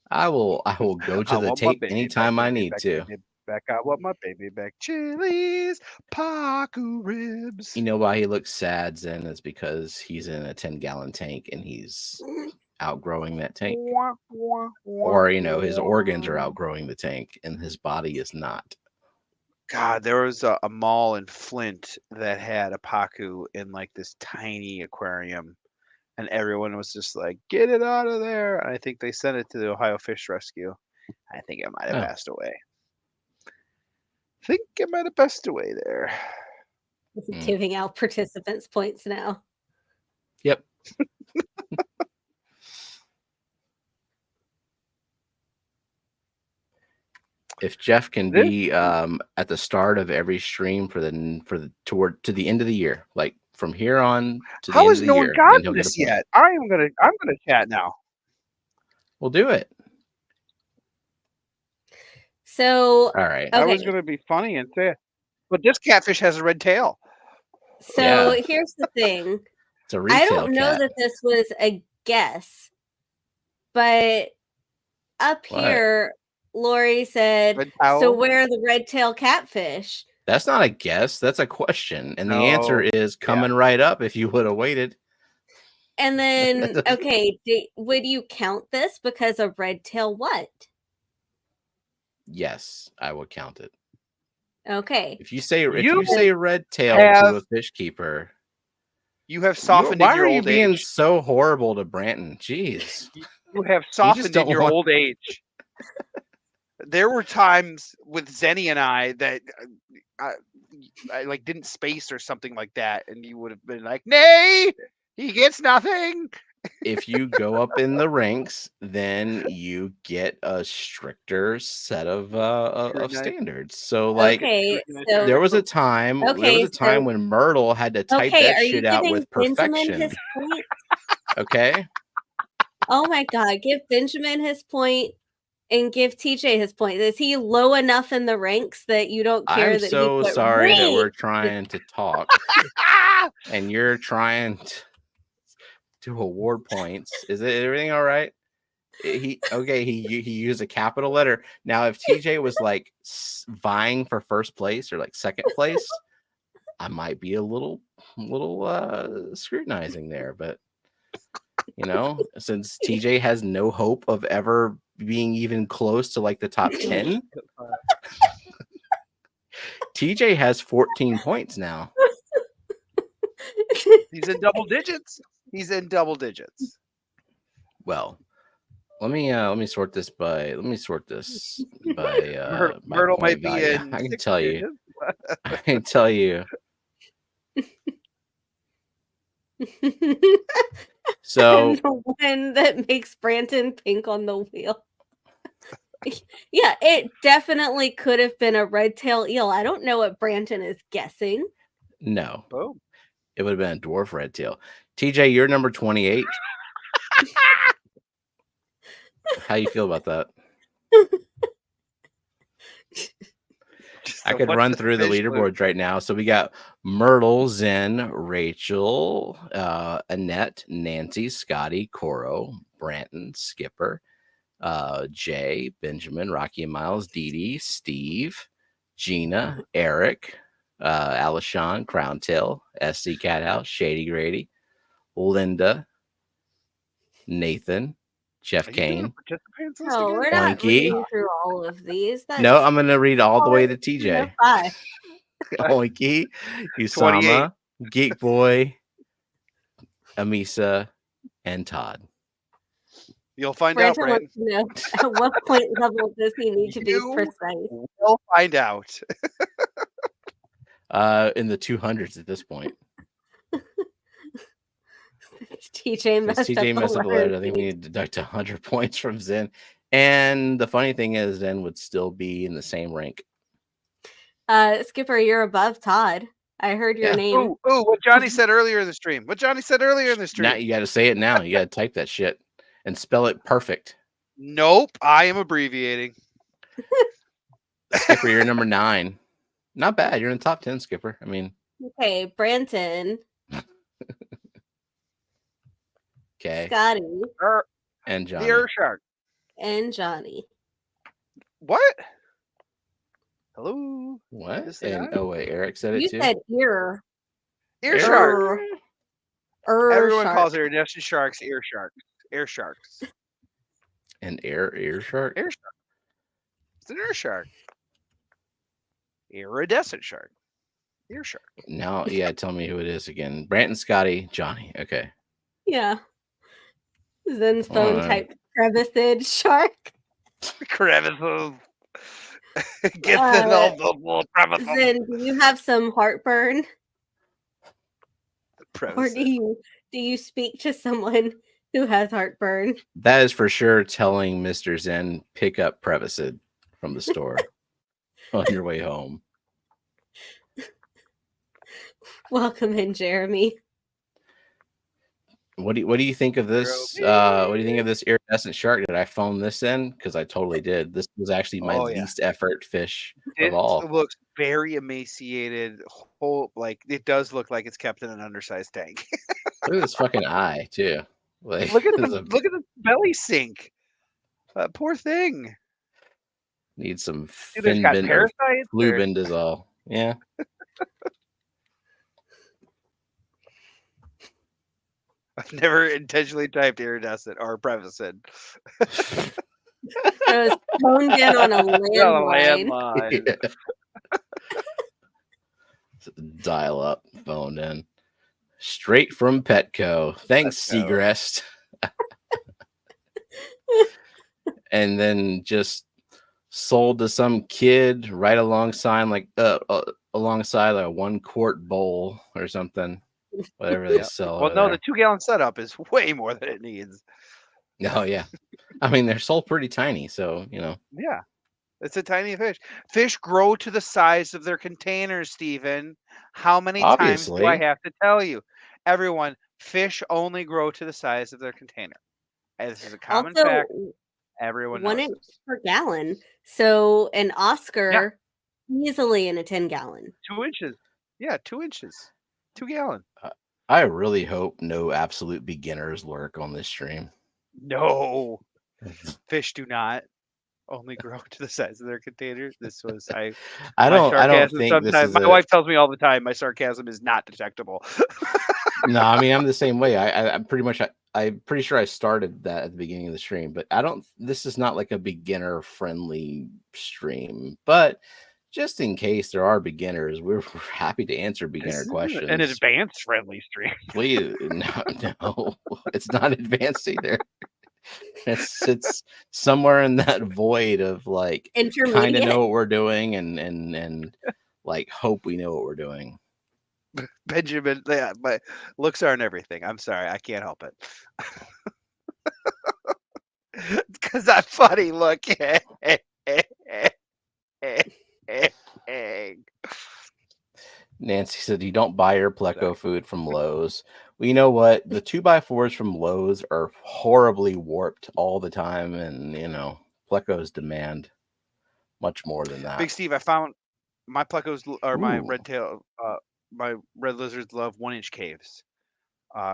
I will go to the tape anytime I need to. Back, I want my baby back. Chili's Paco ribs. You know why he looks sad, Zen? Is because he's in a 10-gallon tank and he's outgrowing that tank. Or, his organs are outgrowing the tank and his body is not. God, there was a mall in Flint that had a Pacu in like this tiny aquarium, and everyone was just like, "Get it out of there!" And I think they sent it to the Ohio Fish Rescue. I think it might have passed away. There. Giving out participants points now. Yep. If Jeff can be at the start of every stream to the end of the year, like from here on to the end of the year. How has no one gotten this yet? I'm gonna chat now. We'll do it. So all right, I was gonna be funny and say it, but this catfish has a red tail. So here's the thing. It's a retail I don't know cat. that this was a guess, but up here, Lori said, "So where are the red tail catfish?" That's not a guess. That's a question, and the answer is coming right up. If you would have waited. And then, okay, would you count this because of red tail what? Yes, I would count it. Okay. If you say red tail to a fish keeper, you have softened in your old age. Why are you being so horrible to Branton? Jeez. You have softened in your old age. There were times with Zenny and I that I like didn't space or something like that, and you would have been like, "Nay, he gets nothing." If you go up in the ranks, then you get a stricter set of standards. So, like, there was a time. When Myrtle had to type that shit out with perfection. Okay. Oh my God! Give Benjamin his point. And give TJ his point. Is he low enough in the ranks that you don't care I'm that so sorry that we're trying to talk and you're trying to award points. Is everything all right? He used a capital letter. Now, if TJ was like vying for first place or like second place, I might be a little scrutinizing there, but since TJ has no hope of ever being even close to like the top 10, TJ has 14 points now. He's in double digits. Well, let me sort this by Myrtle might be in. I can tell you. I can tell you. So the one that makes Branton pink on the wheel. Yeah, it definitely could have been a red tail eel. I don't know what Branton is guessing. No. Oh. It would have been a dwarf red tail. TJ, you're number 28. How you feel about that? I could run through the leaderboards right now. So we got Myrtle, Zen, Rachel, Annette, Nancy, Scotty, Coro, Branton, Skipper, Jay, Benjamin, Rocky and Miles, Dee Dee, Steve, Gina, Eric, Alishon, Crowntail, SC Cathouse, Shady Grady, Linda, Nathan, Jeff Kane. No, we're not reading through all of these. No, I'm going to read all the way to TJ. Oinky, Usama, Geek Boy, Amisa, and Todd. You'll find out, Brandon. Wants to know, at what point level does he need to be precise? We'll find out. In the 200s at this point. TJ messed up the letters. I think we need to deduct 100 points from Zen. And the funny thing is, Zen would still be in the same rank. Skipper, you're above Todd. I heard your name. Oh, what Johnny said earlier in the stream. Now you got to say it now. You got to type that shit and spell it perfect. Nope, I am abbreviating. Skipper, you're number 9. Not bad. You're in the top 10, Skipper. I mean. Okay, Branton. Okay. Scotty. And Johnny. The Earth Shark. And Johnny. What? Hello? What? And wait, Eric said it too? You said ear. Ear shark. Everyone calls iridescent sharks ear sharks. Air sharks. An ear shark? Air shark. It's an ear shark. Iridescent shark. Ear shark. Now, tell me who it is again. Branton, Scotty, Johnny. Okay. Yeah. Zen's phone type crevicid shark. Crevices. Get the noble crevices. Zen, do you have some heartburn? Or do you speak to someone who has heartburn? That is for sure telling Mr. Zen pick up Prevacid from the store on your way home. Welcome in, Jeremy. What do you think of this? What do you think of this iridescent shark? Did I phone this in? Because I totally did. This was actually my least effort fish of all. It looks very emaciated. It does look like it's kept in an undersized tank. Look at this fucking eye too. Like, look at the belly sink. Poor thing. Needs some fin bend, flu bend is all. Yeah. I've never intentionally typed iridescent or Prevacid. It was phoned in on a landline. Dial up, phoned in. Straight from Petco. Thanks, Seagrest. And then just sold to some kid right alongside a 1-quart bowl or something. Whatever they sell. Well, no, the 2-gallon setup is way more than it needs. Oh, yeah. I mean, they're sold pretty tiny, so, Yeah. It's a tiny fish. Fish grow to the size of their containers, Stephen. How many times do I have to tell you? Everyone, fish only grow to the size of their container. And this is a common fact. Everyone knows 1 inch per gallon. So an Oscar easily in a 10-gallon. 2 inches. Yeah, 2 inches. 2-gallon. I really hope no absolute beginners lurk on this stream. No. Fish do not only grow to the size of their containers. This was I don't think this is my wife tells me all the time my sarcasm is not detectable. No, I mean I'm the same way. I'm pretty sure I started that at the beginning of the stream, but this is not like a beginner friendly stream, but just in case there are beginners, we're happy to answer beginner questions. An advanced friendly stream. Please, no, it's not advanced either. It's somewhere in that void of like kind of know what we're doing and like hope we know what we're doing. Benjamin, my looks aren't everything. I'm sorry, I can't help it. Because I'm funny looking. Nancy said, "You don't buy your Pleco food from Lowe's." Well, you know what? The 2x4s from Lowe's are horribly warped all the time, and Plecos demand much more than that. Big Steve, I found my Plecos or my red tail. My red lizards love 1-inch caves.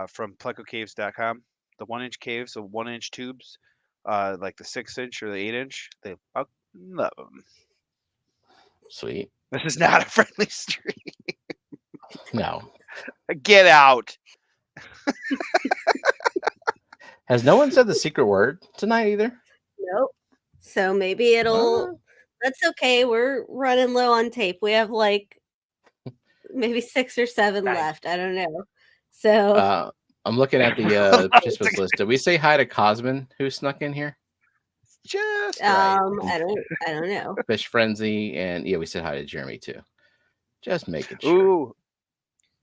From plecocaves.com. The 1-inch caves, so 1-inch tubes. like the 6-inch or the 8-inch. They fucking love them. Sweet. This is not a friendly stream. No. Get out. Has no one said the secret word tonight either? Nope. So maybe it'll. That's okay. We're running low on tape. We have like maybe 6 or 7 left. I don't know. So I'm looking at the participants list. Did we say hi to Cosmin who snuck in here? Just right. I don't know. Fish Frenzy, and yeah, we said hi to Jeremy too. Just making sure. Ooh,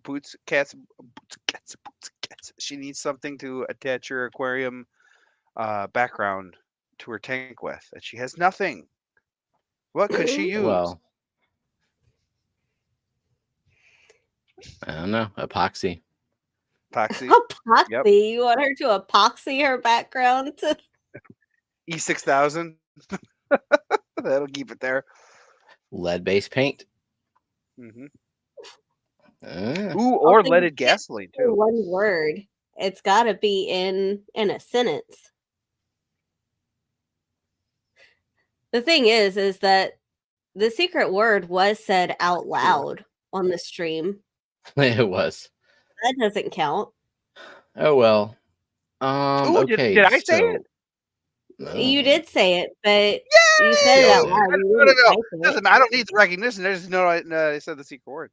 boots, cats. She needs something to attach her aquarium background to her tank with, and she has nothing. What could she use? Well, I don't know. Epoxy. Epoxy. Yep. You want her to epoxy her background to E6000. That'll keep it there. Lead-based paint. Mm-hmm. Ooh, or leaded gasoline too. One word. It's got to be in a sentence. The thing is that the secret word was said out loud on the stream. It was. That doesn't count. Oh well. Ooh, okay. Did I say it? No. You did say it, but you said it out loud. Listen, I don't need the recognition. I just know I said the secret word.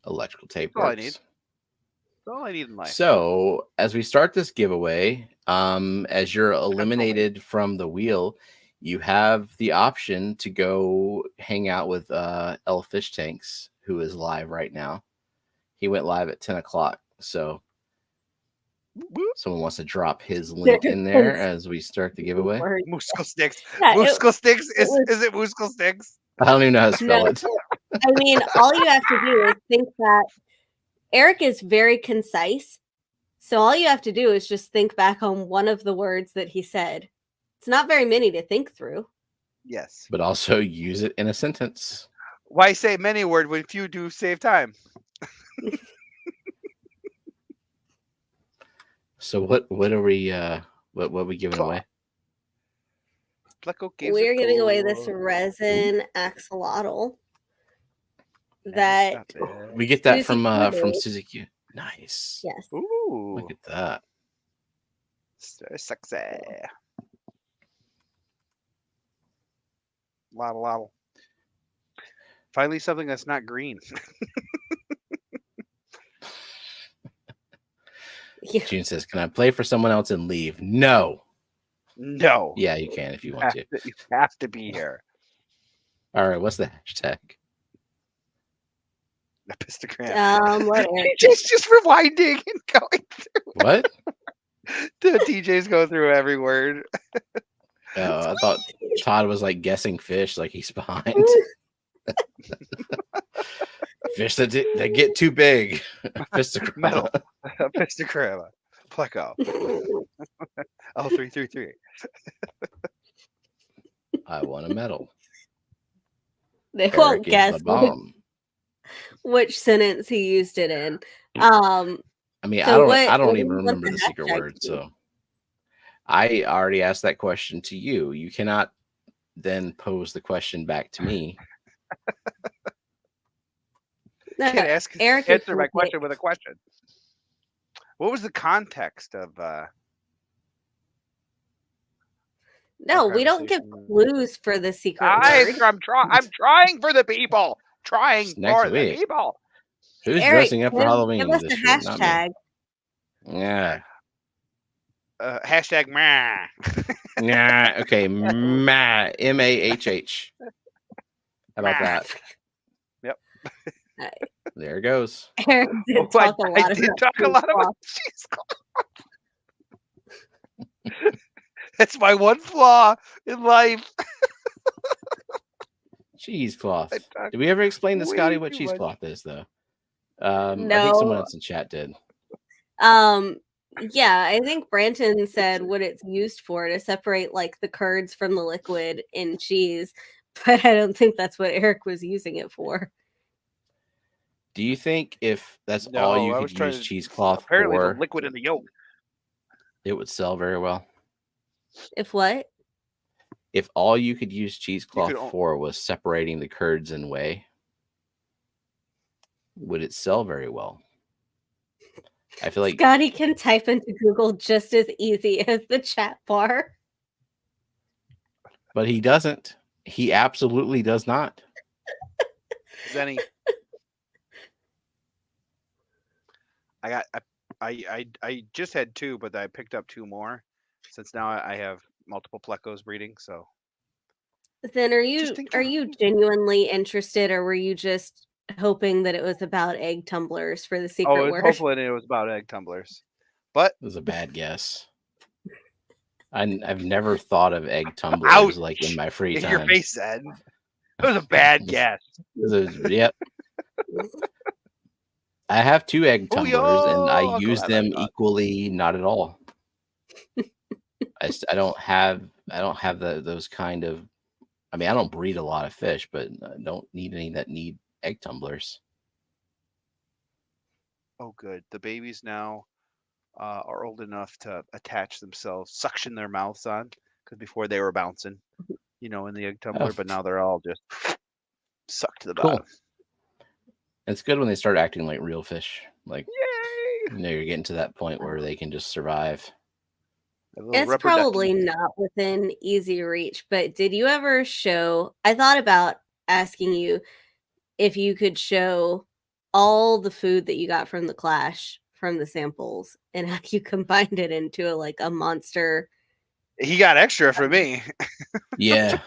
Electrical tape. That's all I need. That's all I need in life. So as we start this giveaway, as you're eliminated from the wheel, you have the option to go hang out with L Fish Tanks, who is live right now. He went live at 10 o'clock. So someone wants to drop his link in there as we start the giveaway. Musical Sticks. Musical Sticks. Is it Musical Sticks? I don't even know how to spell it. I mean, all you have to do is think that Eric is very concise. So all you have to do is just think back on one of the words that he said. It's not very many to think through. Yes. But also use it in a sentence. Why say many words when few do save time? So what are we what are we giving away? We're giving away this resin axolotl. That we get that from Suzuki. Nice. Yes. Ooh. Look at that. So sexy. Lottle. Finally something that's not green. June says, "Can I play for someone else and leave?" No. No. Yeah, you can if you want to. You have to be here. All right, what's the hashtag? Epistogram. DJ's just rewinding and going through. What? The DJ's go through every word. Oh, I thought Todd was like guessing fish, like he's behind. Fish that get too big. Metal. Epistogram. Pleco. L333. I want a medal. They won't guess which sentence he used it in. I mean, so I don't even remember the secret word. So I already asked that question to you. You cannot then pose the question back to me. No, Eric answer my question with a question. What was the context of No, we don't give clues for the secret word. I'm trying for the people. Trying for the people. Who's dressing up for Halloween? Give us a hashtag. Yeah. Hashtag meh. Nah. Okay. Meh. MAHH. How about that? Yep. There it goes. Eric did talk a lot about cheesecloth. That's my one flaw in life. Cheesecloth. Did we ever explain to Scotty what cheesecloth is, though? No. I think someone else in chat did. Yeah, I think Branton said what it's used for, to separate like the curds from the liquid in cheese, but I don't think that's what Eric was using it for. Do you think if that's all you could use cheesecloth for? Apparently the liquid in the yolk. It would sell very well. If what? If all you could use cheesecloth for was separating the curds and whey, would it sell very well? I feel like Scotty can type into Google just as easy as the chat bar. But he doesn't. He absolutely does not. Zenny. I just had 2, but I picked up 2 more since now I have multiple plecos breeding. So then are you genuinely interested, or were you just hoping that it was about egg tumblers for the secret word? Hopefully it was about egg tumblers, but it was a bad guess. I've never thought of egg tumblers like in my free time. Your face said it was a bad guess. Yep. I have 2 egg tumblers, and I use them equally. Not at all. I don't have those kind of. I mean, I don't breed a lot of fish, but I don't need any that need egg tumblers. Oh, good. The babies now are old enough to attach themselves, suction their mouths on, because before they were bouncing, in the egg tumbler, but now they're all just sucked to the bottom. It's good when they start acting like real fish. Like, yay! You're getting to that point where they can just survive. It's probably not within easy reach, but did you ever show? I thought about asking you if you could show all the food that you got from the Clash from the samples and how you combined it into a monster. He got extra for me. Yeah.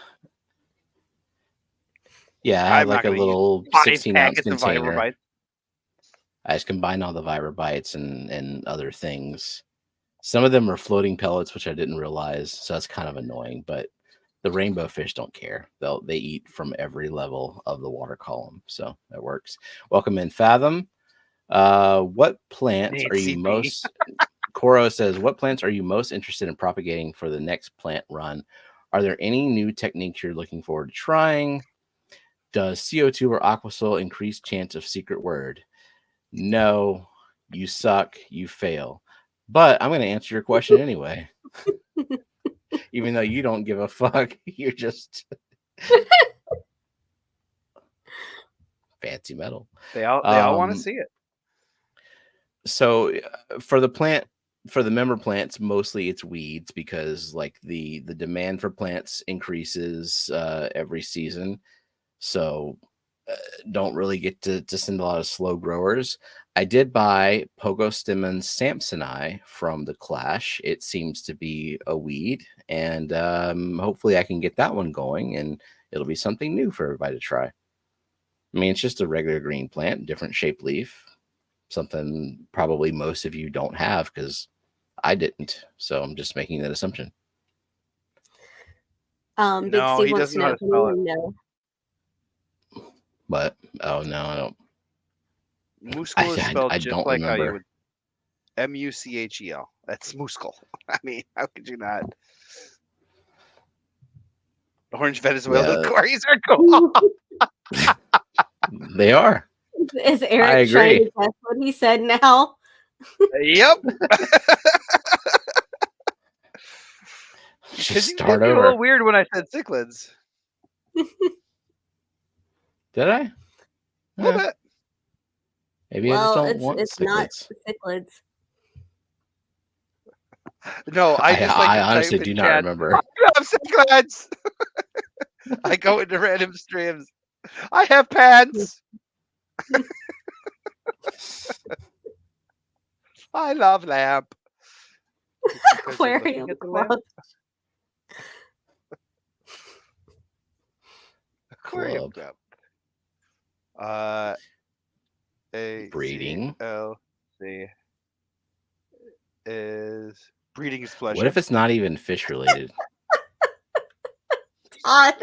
Yeah, I have like a little 16-ounce container. I just combine all the Vibrabites and other things. Some of them are floating pellets, which I didn't realize, so that's kind of annoying. But the rainbow fish don't care; they eat from every level of the water column, so that works. Welcome in, Fathom. What plants are you most? Coro says, "What plants are you most interested in propagating for the next plant run? Are there any new techniques you're looking forward to trying? Does CO2 or aquasoil increase chance of secret word? No, you suck, you fail. But I'm going to answer your question anyway. Even though you don't give a fuck, you're just fancy metal. They all want to see it. So for the member plants, mostly it's weeds because like the demand for plants increases every season. So don't really get to send a lot of slow growers. I did buy Pogostemon samsoni from the Clash. It seems to be a weed, and hopefully I can get that one going, and it'll be something new for everybody to try. I mean, it's just a regular green plant, different shaped leaf, something probably most of you don't have because I didn't. So I'm just making that assumption. No, he doesn't know how to spell it. No. But oh no, I don't. Muscle is spelled just don't like remember. how you would Muchel. That's muscle. I mean, how could you not? Orange Venezuela quarries are cool. They are. Is Eric trying to guess what he said now? Yep. Just you start made me over. a little weird when I said cichlids. Did I? A little bit. Maybe I just don't want it's cichlids. Not cichlids. No, I honestly do not remember. I have cichlids. I go into random streams. I have pants. I love lamp. Aquarium Club. Aquarium Club. Breeding. Breeding is pleasure. What if it's not even fish related? Todd.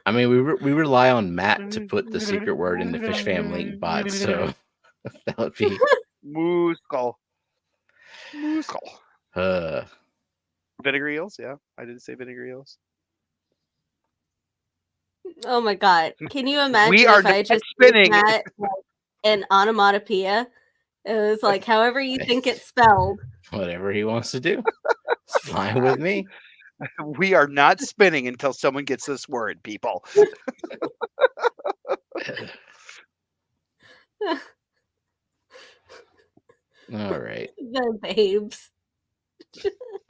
I mean, we rely on Matt to put the secret word in the Fishfam link bot, so that would be Muscal. Vinegar eels, yeah. I didn't say vinegar eels. Oh my god. Can you imagine we are if I just spinning. that an onomatopoeia. It was like however you think it's spelled. Whatever he wants to do. It's fine with me. We are not spinning until someone gets this word, people. All right. The babes.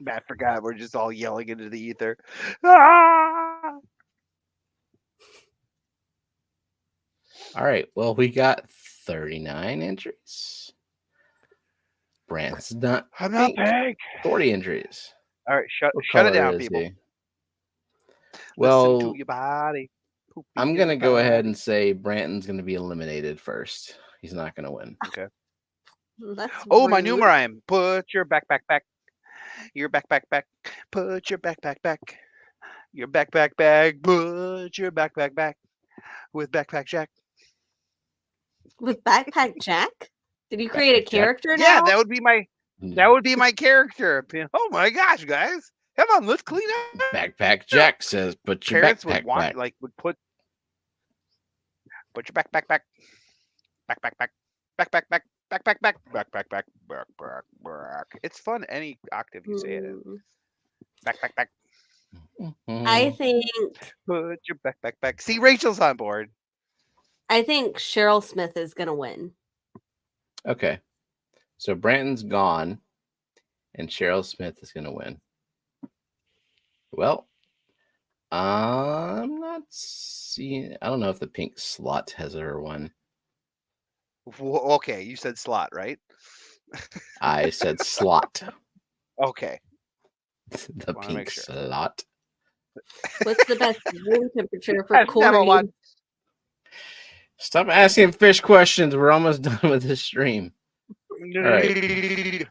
I forgot. We're just all yelling into the ether. Ah! All right. Well, we got 39 entries. Brand's not. I'm not pink. 40 entries. All right, shut it down, people. Well, listen to your body. I'm gonna go ahead and say Branton's gonna be eliminated first. He's not gonna win. Okay. That's my rude. new rhyme. Put your backpack back. Your backpack back. Put your backpack back. Your backpack bag. Put your backpack back. With Backpack Jack. With Backpack Jack? Did you create a character now? Yeah, that would be my character. Oh my gosh, guys. Come on, let's clean up. Backpack Jack says, "Put your Parents backpack would want back." like would put your backpack back. Backpack back. Backpack back. Backpack back. Backpack back. Back. It's fun any octave you say it in. Backpack back. I think put your backpack back. See, Rachel's on board. I think Cheryl Smith is gonna win. Okay. So Branton's gone and Cheryl Smith is gonna win. Well, I'm not seeing. I don't know if the pink slot has ever won. Okay, you said slot, right? I said slot. Okay. The pink slot. What's the best room temperature for Cory? Stop asking fish questions. We're almost done with this stream. All right.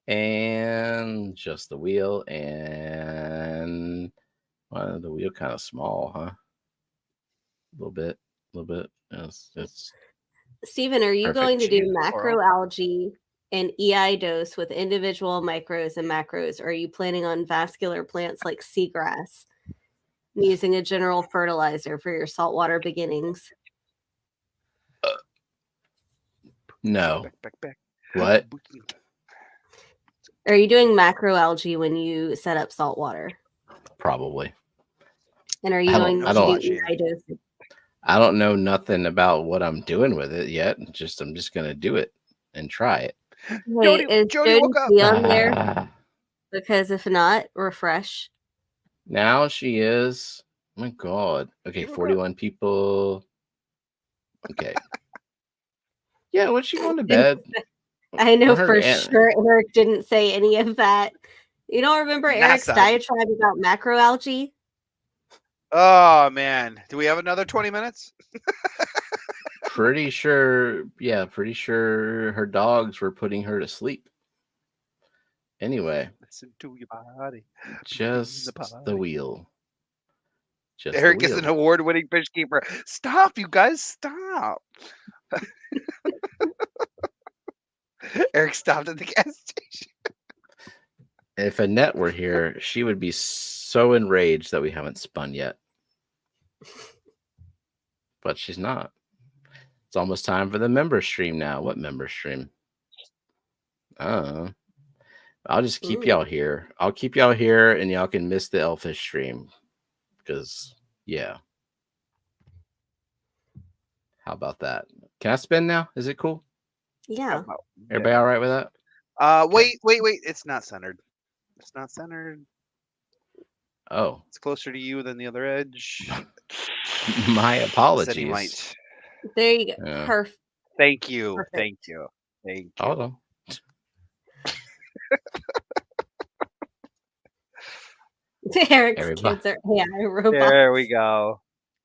And just the wheel, and the wheel kind of small, huh? A little bit. It's Steven, are you going to do macroalgae and EI dose with individual micros and macros, or are you planning on vascular plants like seagrass, using a general fertilizer for your saltwater beginnings? No. What? Are you doing macroalgae when you set up saltwater? Probably. And are you going to do EI dose? I don't know nothing about what I'm doing with it yet. I'm just gonna do it and try it. Wait, is Jody on there? Because if not, refresh. Now she is. Oh my God. Okay, 41 people. Okay. Yeah, when she going to bed? I know for sure Eric didn't say any of that. You don't remember Eric's diatribe about macroalgae? Oh man, do we have another 20 minutes? Pretty sure. Yeah, pretty sure her dogs were putting her to sleep. Anyway, listen to your body. Just the wheel. Eric is an award-winning fish keeper. Stop, you guys! Stop. Eric stopped at the gas station. If Annette were here, she would be so enraged that we haven't spun yet. But she's not. It's almost time for the member stream now. What member stream? I'll just keep y'all here. I'll keep y'all here and y'all can miss the Elfish stream. Because, yeah. How about that? Can I spin now? Is it cool? Yeah. Everybody all right with that? Wait. It's not centered. It's not centered. Oh. It's closer to you than the other edge. My apologies. There you go. Yeah. Perfect. Thank you. Perfect. Thank you. Hold on. Eric's kids are AI robots. There we go.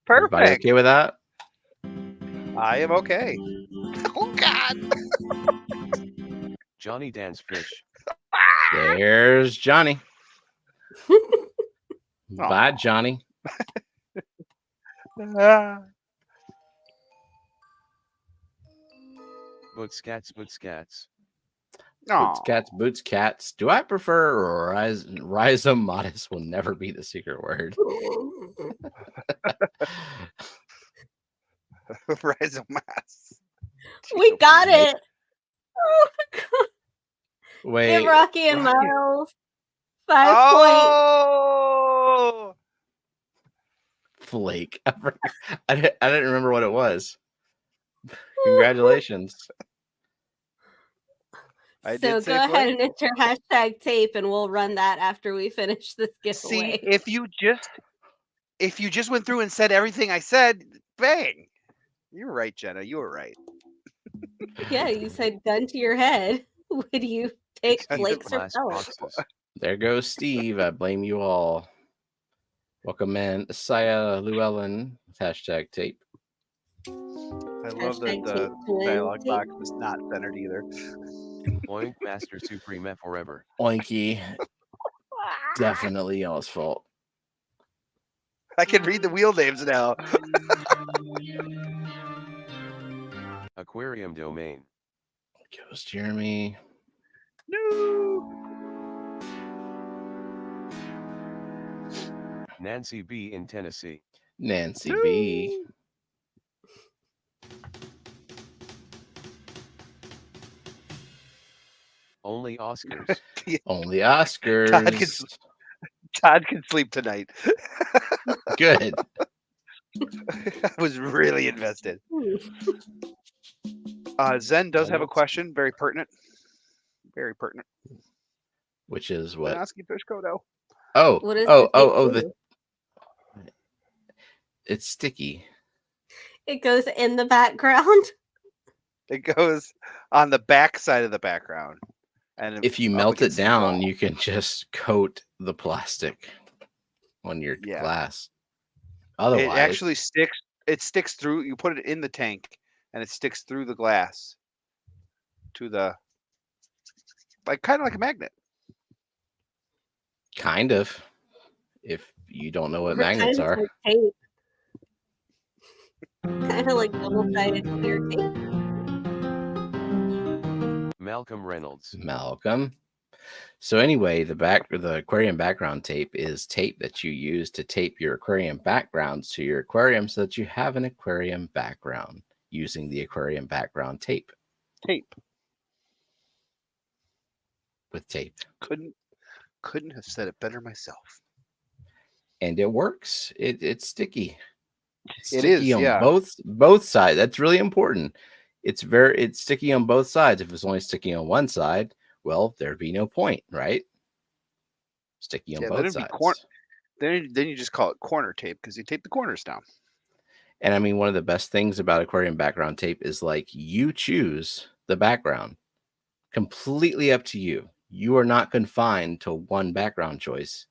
Perfect. Everybody okay with that? I am okay. Oh God. Johnny Dance Fish. There's Johnny. Bye, Johnny. Boots cats. Boots cats. Do I prefer rhizomatis? Will never be the secret word. Rhizomatis. We got it. Oh my god. Wait. Give Rocky and Miles 5 points. Flake. I didn't remember what it was. Congratulations. So go ahead and enter hashtag tape, and we'll run that after we finish this giveaway. See, if you just went through and said everything I said, bang. You were right, Jenna. You were right. Yeah, you said gun to your head. Would you take flakes or pellets? There goes Steve. I blame you all. Welcome in, Saya Llewellyn with hashtag tape. I love that the dialogue box is not centered either. Oink, Master Supreme forever. Oinky. Definitely y'all's fault. I can read the wheel names now. Aquarium domain. Goes Jeremy. No. Nancy B in Tennessee. Nancy B. Only Oscars. Only Oscars. Todd can sleep tonight. Good. I was really invested. Zen does have a question. Very pertinent. Very pertinent. Which is what? Benoski Fish Kodo. It's sticky. It goes in the background. It goes on the back side of the background. And if you melt it down, you can just coat the plastic on your glass. Otherwise, it actually sticks. It sticks through. You put it in the tank, and it sticks through the glass to the kind of like a magnet. Kind of. If you don't know what magnets are. Like tape. Kind of like double-sided clear tape. Malcolm Reynolds. Malcolm. So anyway, the aquarium background tape is tape that you use to tape your aquarium backgrounds to your aquarium so that you have an aquarium background using the aquarium background tape. With tape. Couldn't have said it better myself. And it works. It's sticky. It's it sticky is, on both sides. That's really important. It's sticky on both sides. If it's only sticky on one side, well, there'd be no point, right? Sticky on both sides. Then you just call it corner tape because you tape the corners down. And I mean, one of the best things about aquarium background tape is you choose the background. Completely up to you. You are not confined to one background choice.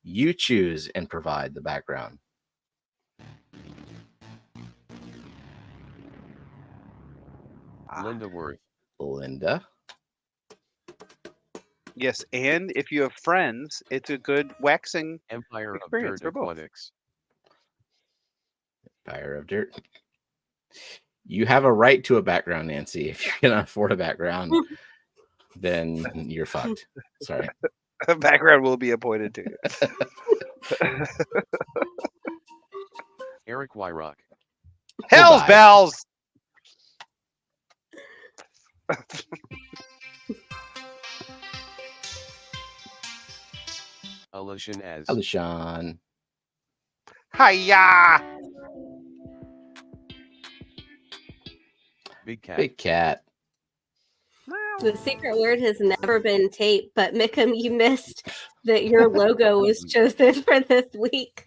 You choose and provide the background. Linda Worth. Linda. Yes, and if you have friends, it's a good waxing Empire experience of Dirt for both. Aquatics. Empire of Dirt. You have a right to a background, Nancy. If you cannot afford a background, then you're fucked. Sorry. A background will be appointed to you. Eric Wyrock. Hell's bells! Alishan as. Alishan. Hiya! Big Cat. Big Cat. The secret word has never been tape, but Mickham, you missed that your logo was chosen for this week.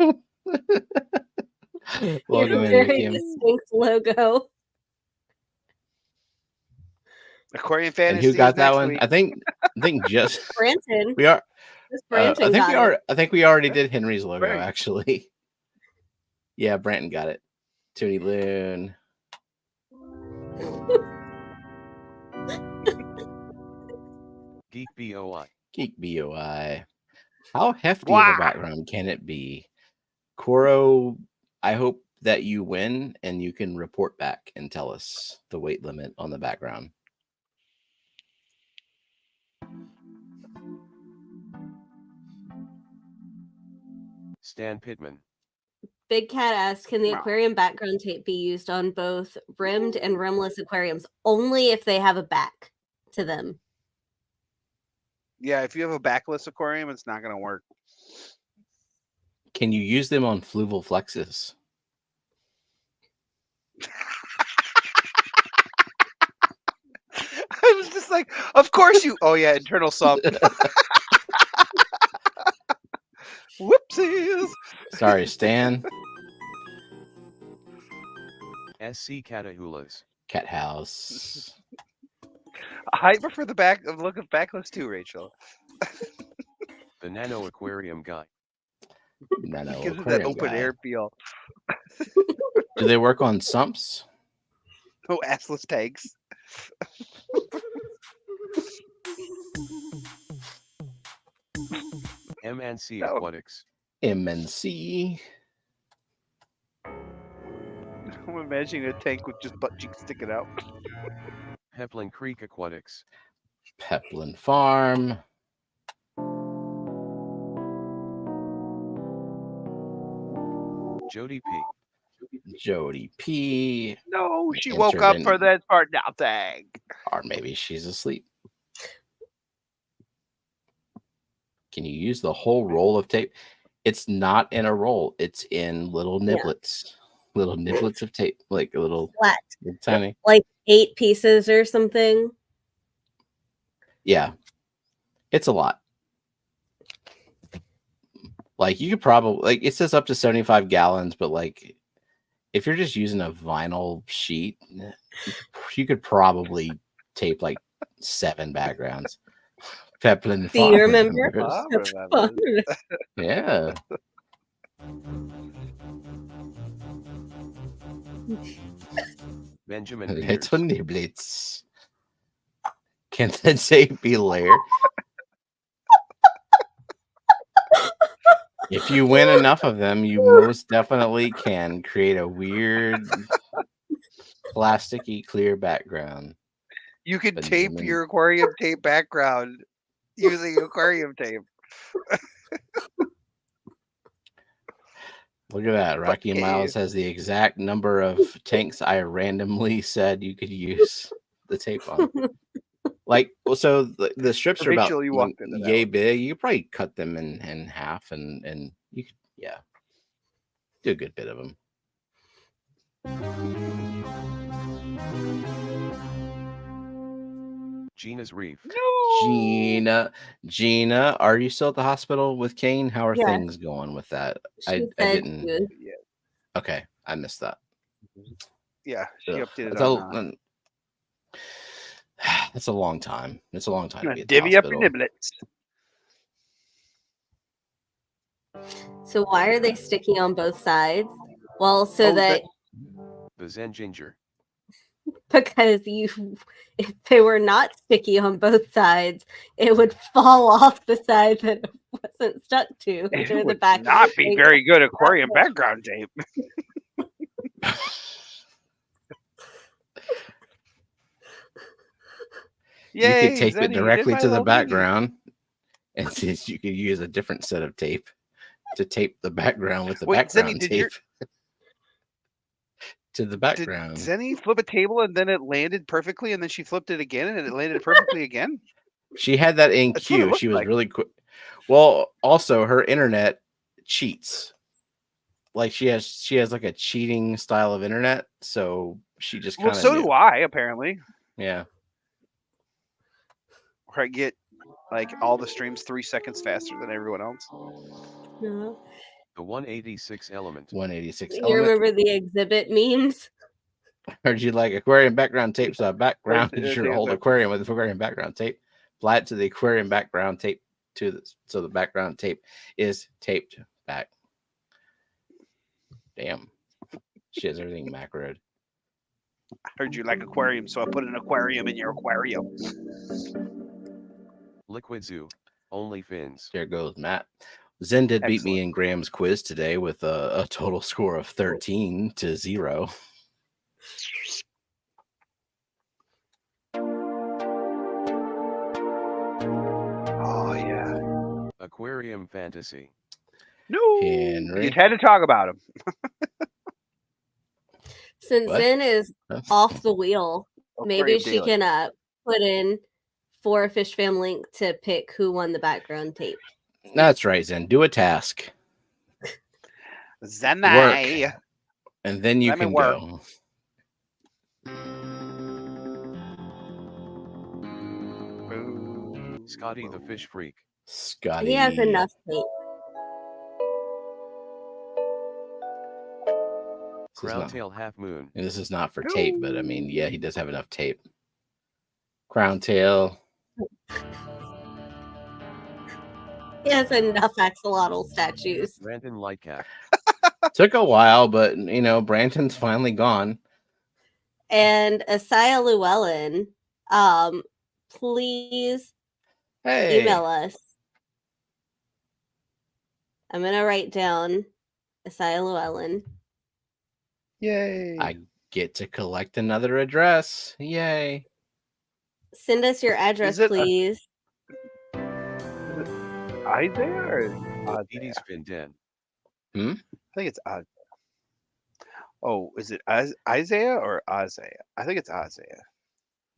Welcome in, very distinct logo. Aquarium Fantasy. And who got that one? Week. I think just Branton. We are. Branton I think we already did Henry's logo actually. Yeah, Branton got it. Tootie Loon. Geek BOI. Geek BOI. How hefty of a background can it be? Coro, I hope that you win and you can report back and tell us the weight limit on the background. Stan Pittman. Big Cat asked, can the aquarium background tape be used on both rimmed and rimless aquariums? Only if they have a back to them. Yeah, if you have a backless aquarium, it's not going to work. Can you use them on fluval flexes? I was just like, of course you. Oh, yeah, internal sump. Whoopsies. Sorry, Stan. SC Catahulas. Cat house. I prefer the look of backless too, Rachel. The Nano Aquarium guy. Nano Gives it aquarium that open guy. air feel. Do they work on sumps? No assless tanks. MNC No. Aquatics. MNC. I'm imagining a tank with just butt cheeks sticking out. Heplin Creek Aquatics. Peplin Farm. Jody P. Jody P. No, she woke up for that part now. Dang. Or maybe she's asleep. Can you use the whole roll of tape? It's not in a roll. It's in little niblets. Yeah. Little niblets of tape. Like a little flat. Tiny. Like 8 pieces or something. Yeah. It's a lot. Like you could probably, like it says up to 75 gallons, but like if you're just using a vinyl sheet, you could probably tape like 7 backgrounds. Peplin Do you remember? Yeah. Benjamin Little niblets. Can that tape be layered? If you win enough of them, you most definitely can create a weird, plasticky, clear background. You can tape your aquarium tape background using aquarium tape. Look at that. Rocky Miles has the exact number of tanks I randomly said you could use the tape on. Like, well, so the strips are about yay big. You could probably cut them in half and you could, yeah, do a good bit of them. Gina's Reef. No! Gina, are you still at the hospital with Kane? How are things going with that? I didn't. Yeah. Okay, I missed that. Yeah, she updated on that's a long time. It's a long time to be at the divvy up hospital. your niblets. So why are they sticky on both sides? Well, so that the Zen Ginger. Because if they were not sticky on both sides, it would fall off the side that it wasn't stuck to. It would not be very good aquarium background tape. You could tape it directly to the background, and since you could use a different set of tape to tape the background with the background tape to the background. Did Zenny flip a table and then it landed perfectly, and then she flipped it again and it landed perfectly again? She had that in queue. She was really quick. Well, also her internet cheats. Like she has like a cheating style of internet, so she just kind of. Well, so do I apparently. Yeah. Where I get like all the streams 3 seconds faster than everyone else. Yeah. The 186 element. 186 element. You remember the exhibit memes? Heard you like aquarium background tape, so background your whole aquarium with aquarium background tape. Apply it to the aquarium background tape so the background tape is taped back. Damn. She has everything macroed. I heard you like aquarium, so I put an aquarium in your aquarium. Liquid Zoo. Only fins. There goes Matt. Zen did beat me in Graham's quiz today with a total score of 13-0. Oh, yeah. Aquarium fantasy. No. Henry. You had to talk about him. Since Zen is off the wheel, maybe she Daily. can put in for Fishfam link to pick who won the background tape. That's right, Zen. Do a task. Zenai. Work. And then you can go. Scotty the fish freak. Scotty. He has enough tape. Crown tail half moon. And this is not for tape, but I mean, yeah, he does have enough tape. Crown tail. He has enough axolotl statues. Brandon Lightcap. Took a while, but you know, Branton's finally gone. And Asaya Llewellyn, please email us. I'm gonna write down Asaya Llewellyn. Yay! I get to collect another address. Yay! Send us your address, please. Isaiah or Edie's Finden. I think it's Isaiah. Oh, is it Isaiah or Isaiah? I think it's Isaiah.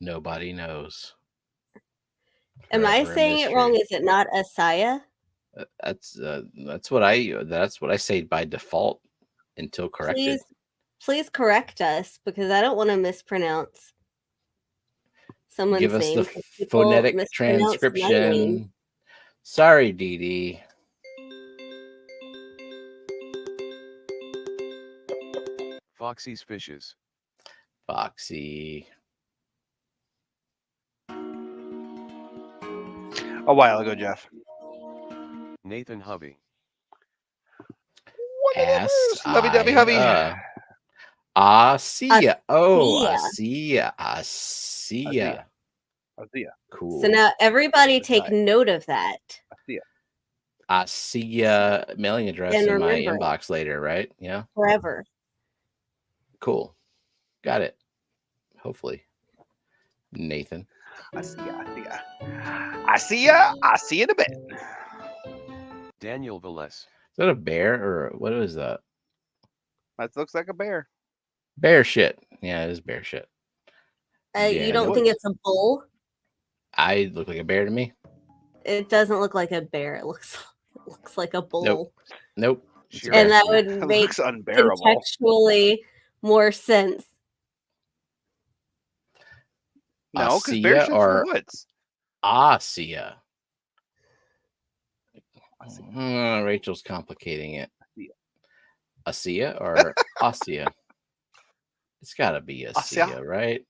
Nobody knows. Am I saying it wrong? Is it not Asaya? That's what I say by default until corrected. Please correct us because I don't want to mispronounce someone's name. Give us the phonetic transcription. Sorry, Dee Dee. Foxy's Fishes. Foxy. A while ago, Jeff. Nathan Hubby. Lovey-dovey hubby. Asia. Oh, Asia. Cool. So now everybody take note of that. Asia mailing address in my inbox later, right? Yeah. Forever. Cool. Got it. Hopefully. Nathan. I see ya in a bit. Daniel Velez. Is that a bear or what is that? That looks like a bear. Bear shit. Yeah, it is bear shit. You don't think it's a bull? I look like a bear to me. It doesn't look like a bear. It looks like a bull. Nope. And that would make contextually more sense. No, because bear shit's in the woods. Asia. Rachel's complicating it. Asia or Asia? It's got to be Asia, right?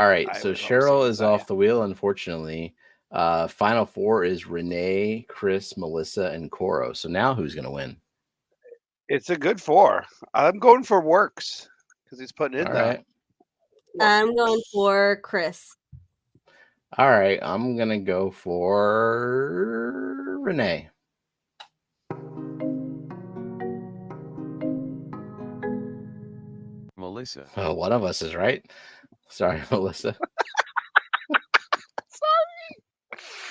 All right, so Cheryl is off the wheel, unfortunately. Final four is Renee, Chris, Melissa, and Coro. So now who's going to win? It's a good four. I'm going for Works because he's putting in that. I'm going for Chris. All right, I'm going to go for Renee. Melissa. Oh, one of us is right. Sorry, Melissa.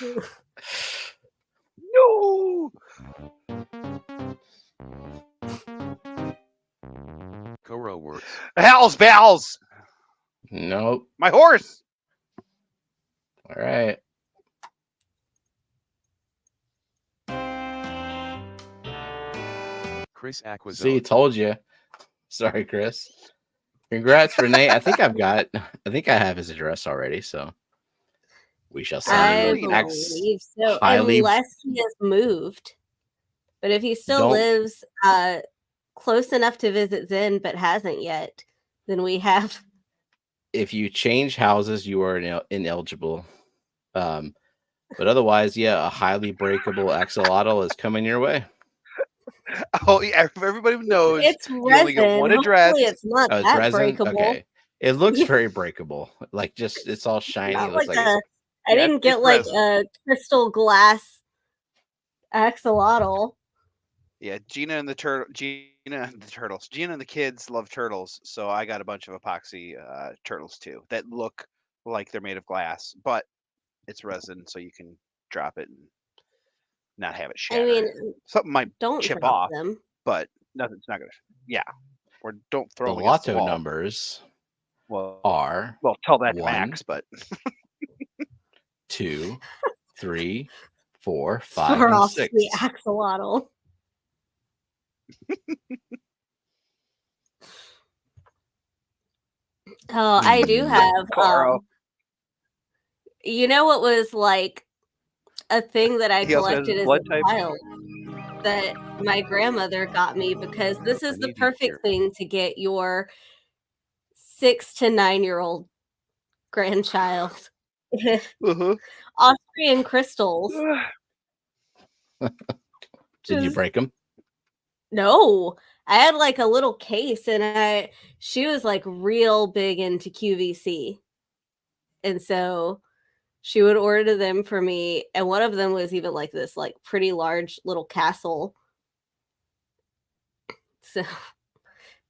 Sorry. No. Coro works. Hell's bells. Nope. My horse. All right. Chris Aquazone. See, told you. Sorry, Chris. Congrats, Renee. I think I have his address already, so we shall see. I believe so, unless he has moved. But if he still lives close enough to visit Zen but hasn't yet, then we have. If you change houses, you are ineligible. But otherwise, yeah, a highly breakable axolotl is coming your way. Oh yeah, everybody knows it's resin. You only get one address. Hopefully it's not that resin? Breakable. Okay, it looks very breakable. Like it's all shiny. It looks I didn't get like a crystal glass axolotl. Yeah, Gina and the kids love turtles, so I got a bunch of epoxy turtles too that look like they're made of glass, but it's resin, so you can drop it and not have it shatter. I mean, something might chip off. Them. but nothing's not gonna. Yeah, or don't throw the them against the lotto wall. numbers Well, are tell that to 1, Max, but 2, 3, 4, 5, For and off 6. the axolotl. Oh, I do have. You know what was like a thing that I collected as a child that my grandmother got me, because this is the perfect thing to get your 6 to 9-year-old grandchild. Austrian crystals. Did you break them? No, I had like a little case, and she was like real big into QVC, and so she would order them for me, and one of them was even like this like pretty large little castle. So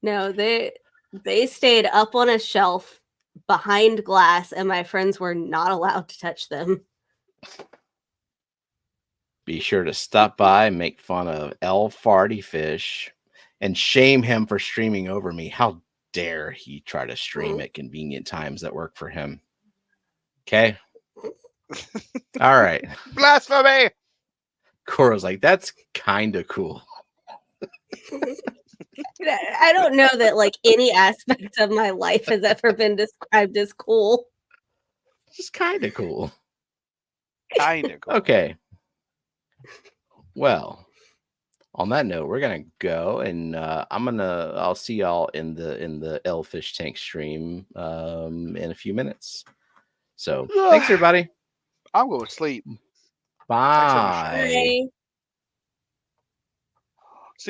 no, they stayed up on a shelf behind glass, and my friends were not allowed to touch them. Be sure to stop by, make fun of L Farty Fish, and shame him for streaming over me. How dare he try to stream at convenient times that work for him? Okay. All right. Blasphemy. Cora's like, that's kind of cool. I don't know that like any aspect of my life has ever been described as cool. Just kind of cool. Kind of cool. Okay. Well, on that note, we're gonna go, and I'll see y'all in the Elfish Tank stream in a few minutes. So thanks everybody. I'll go to sleep. Bye.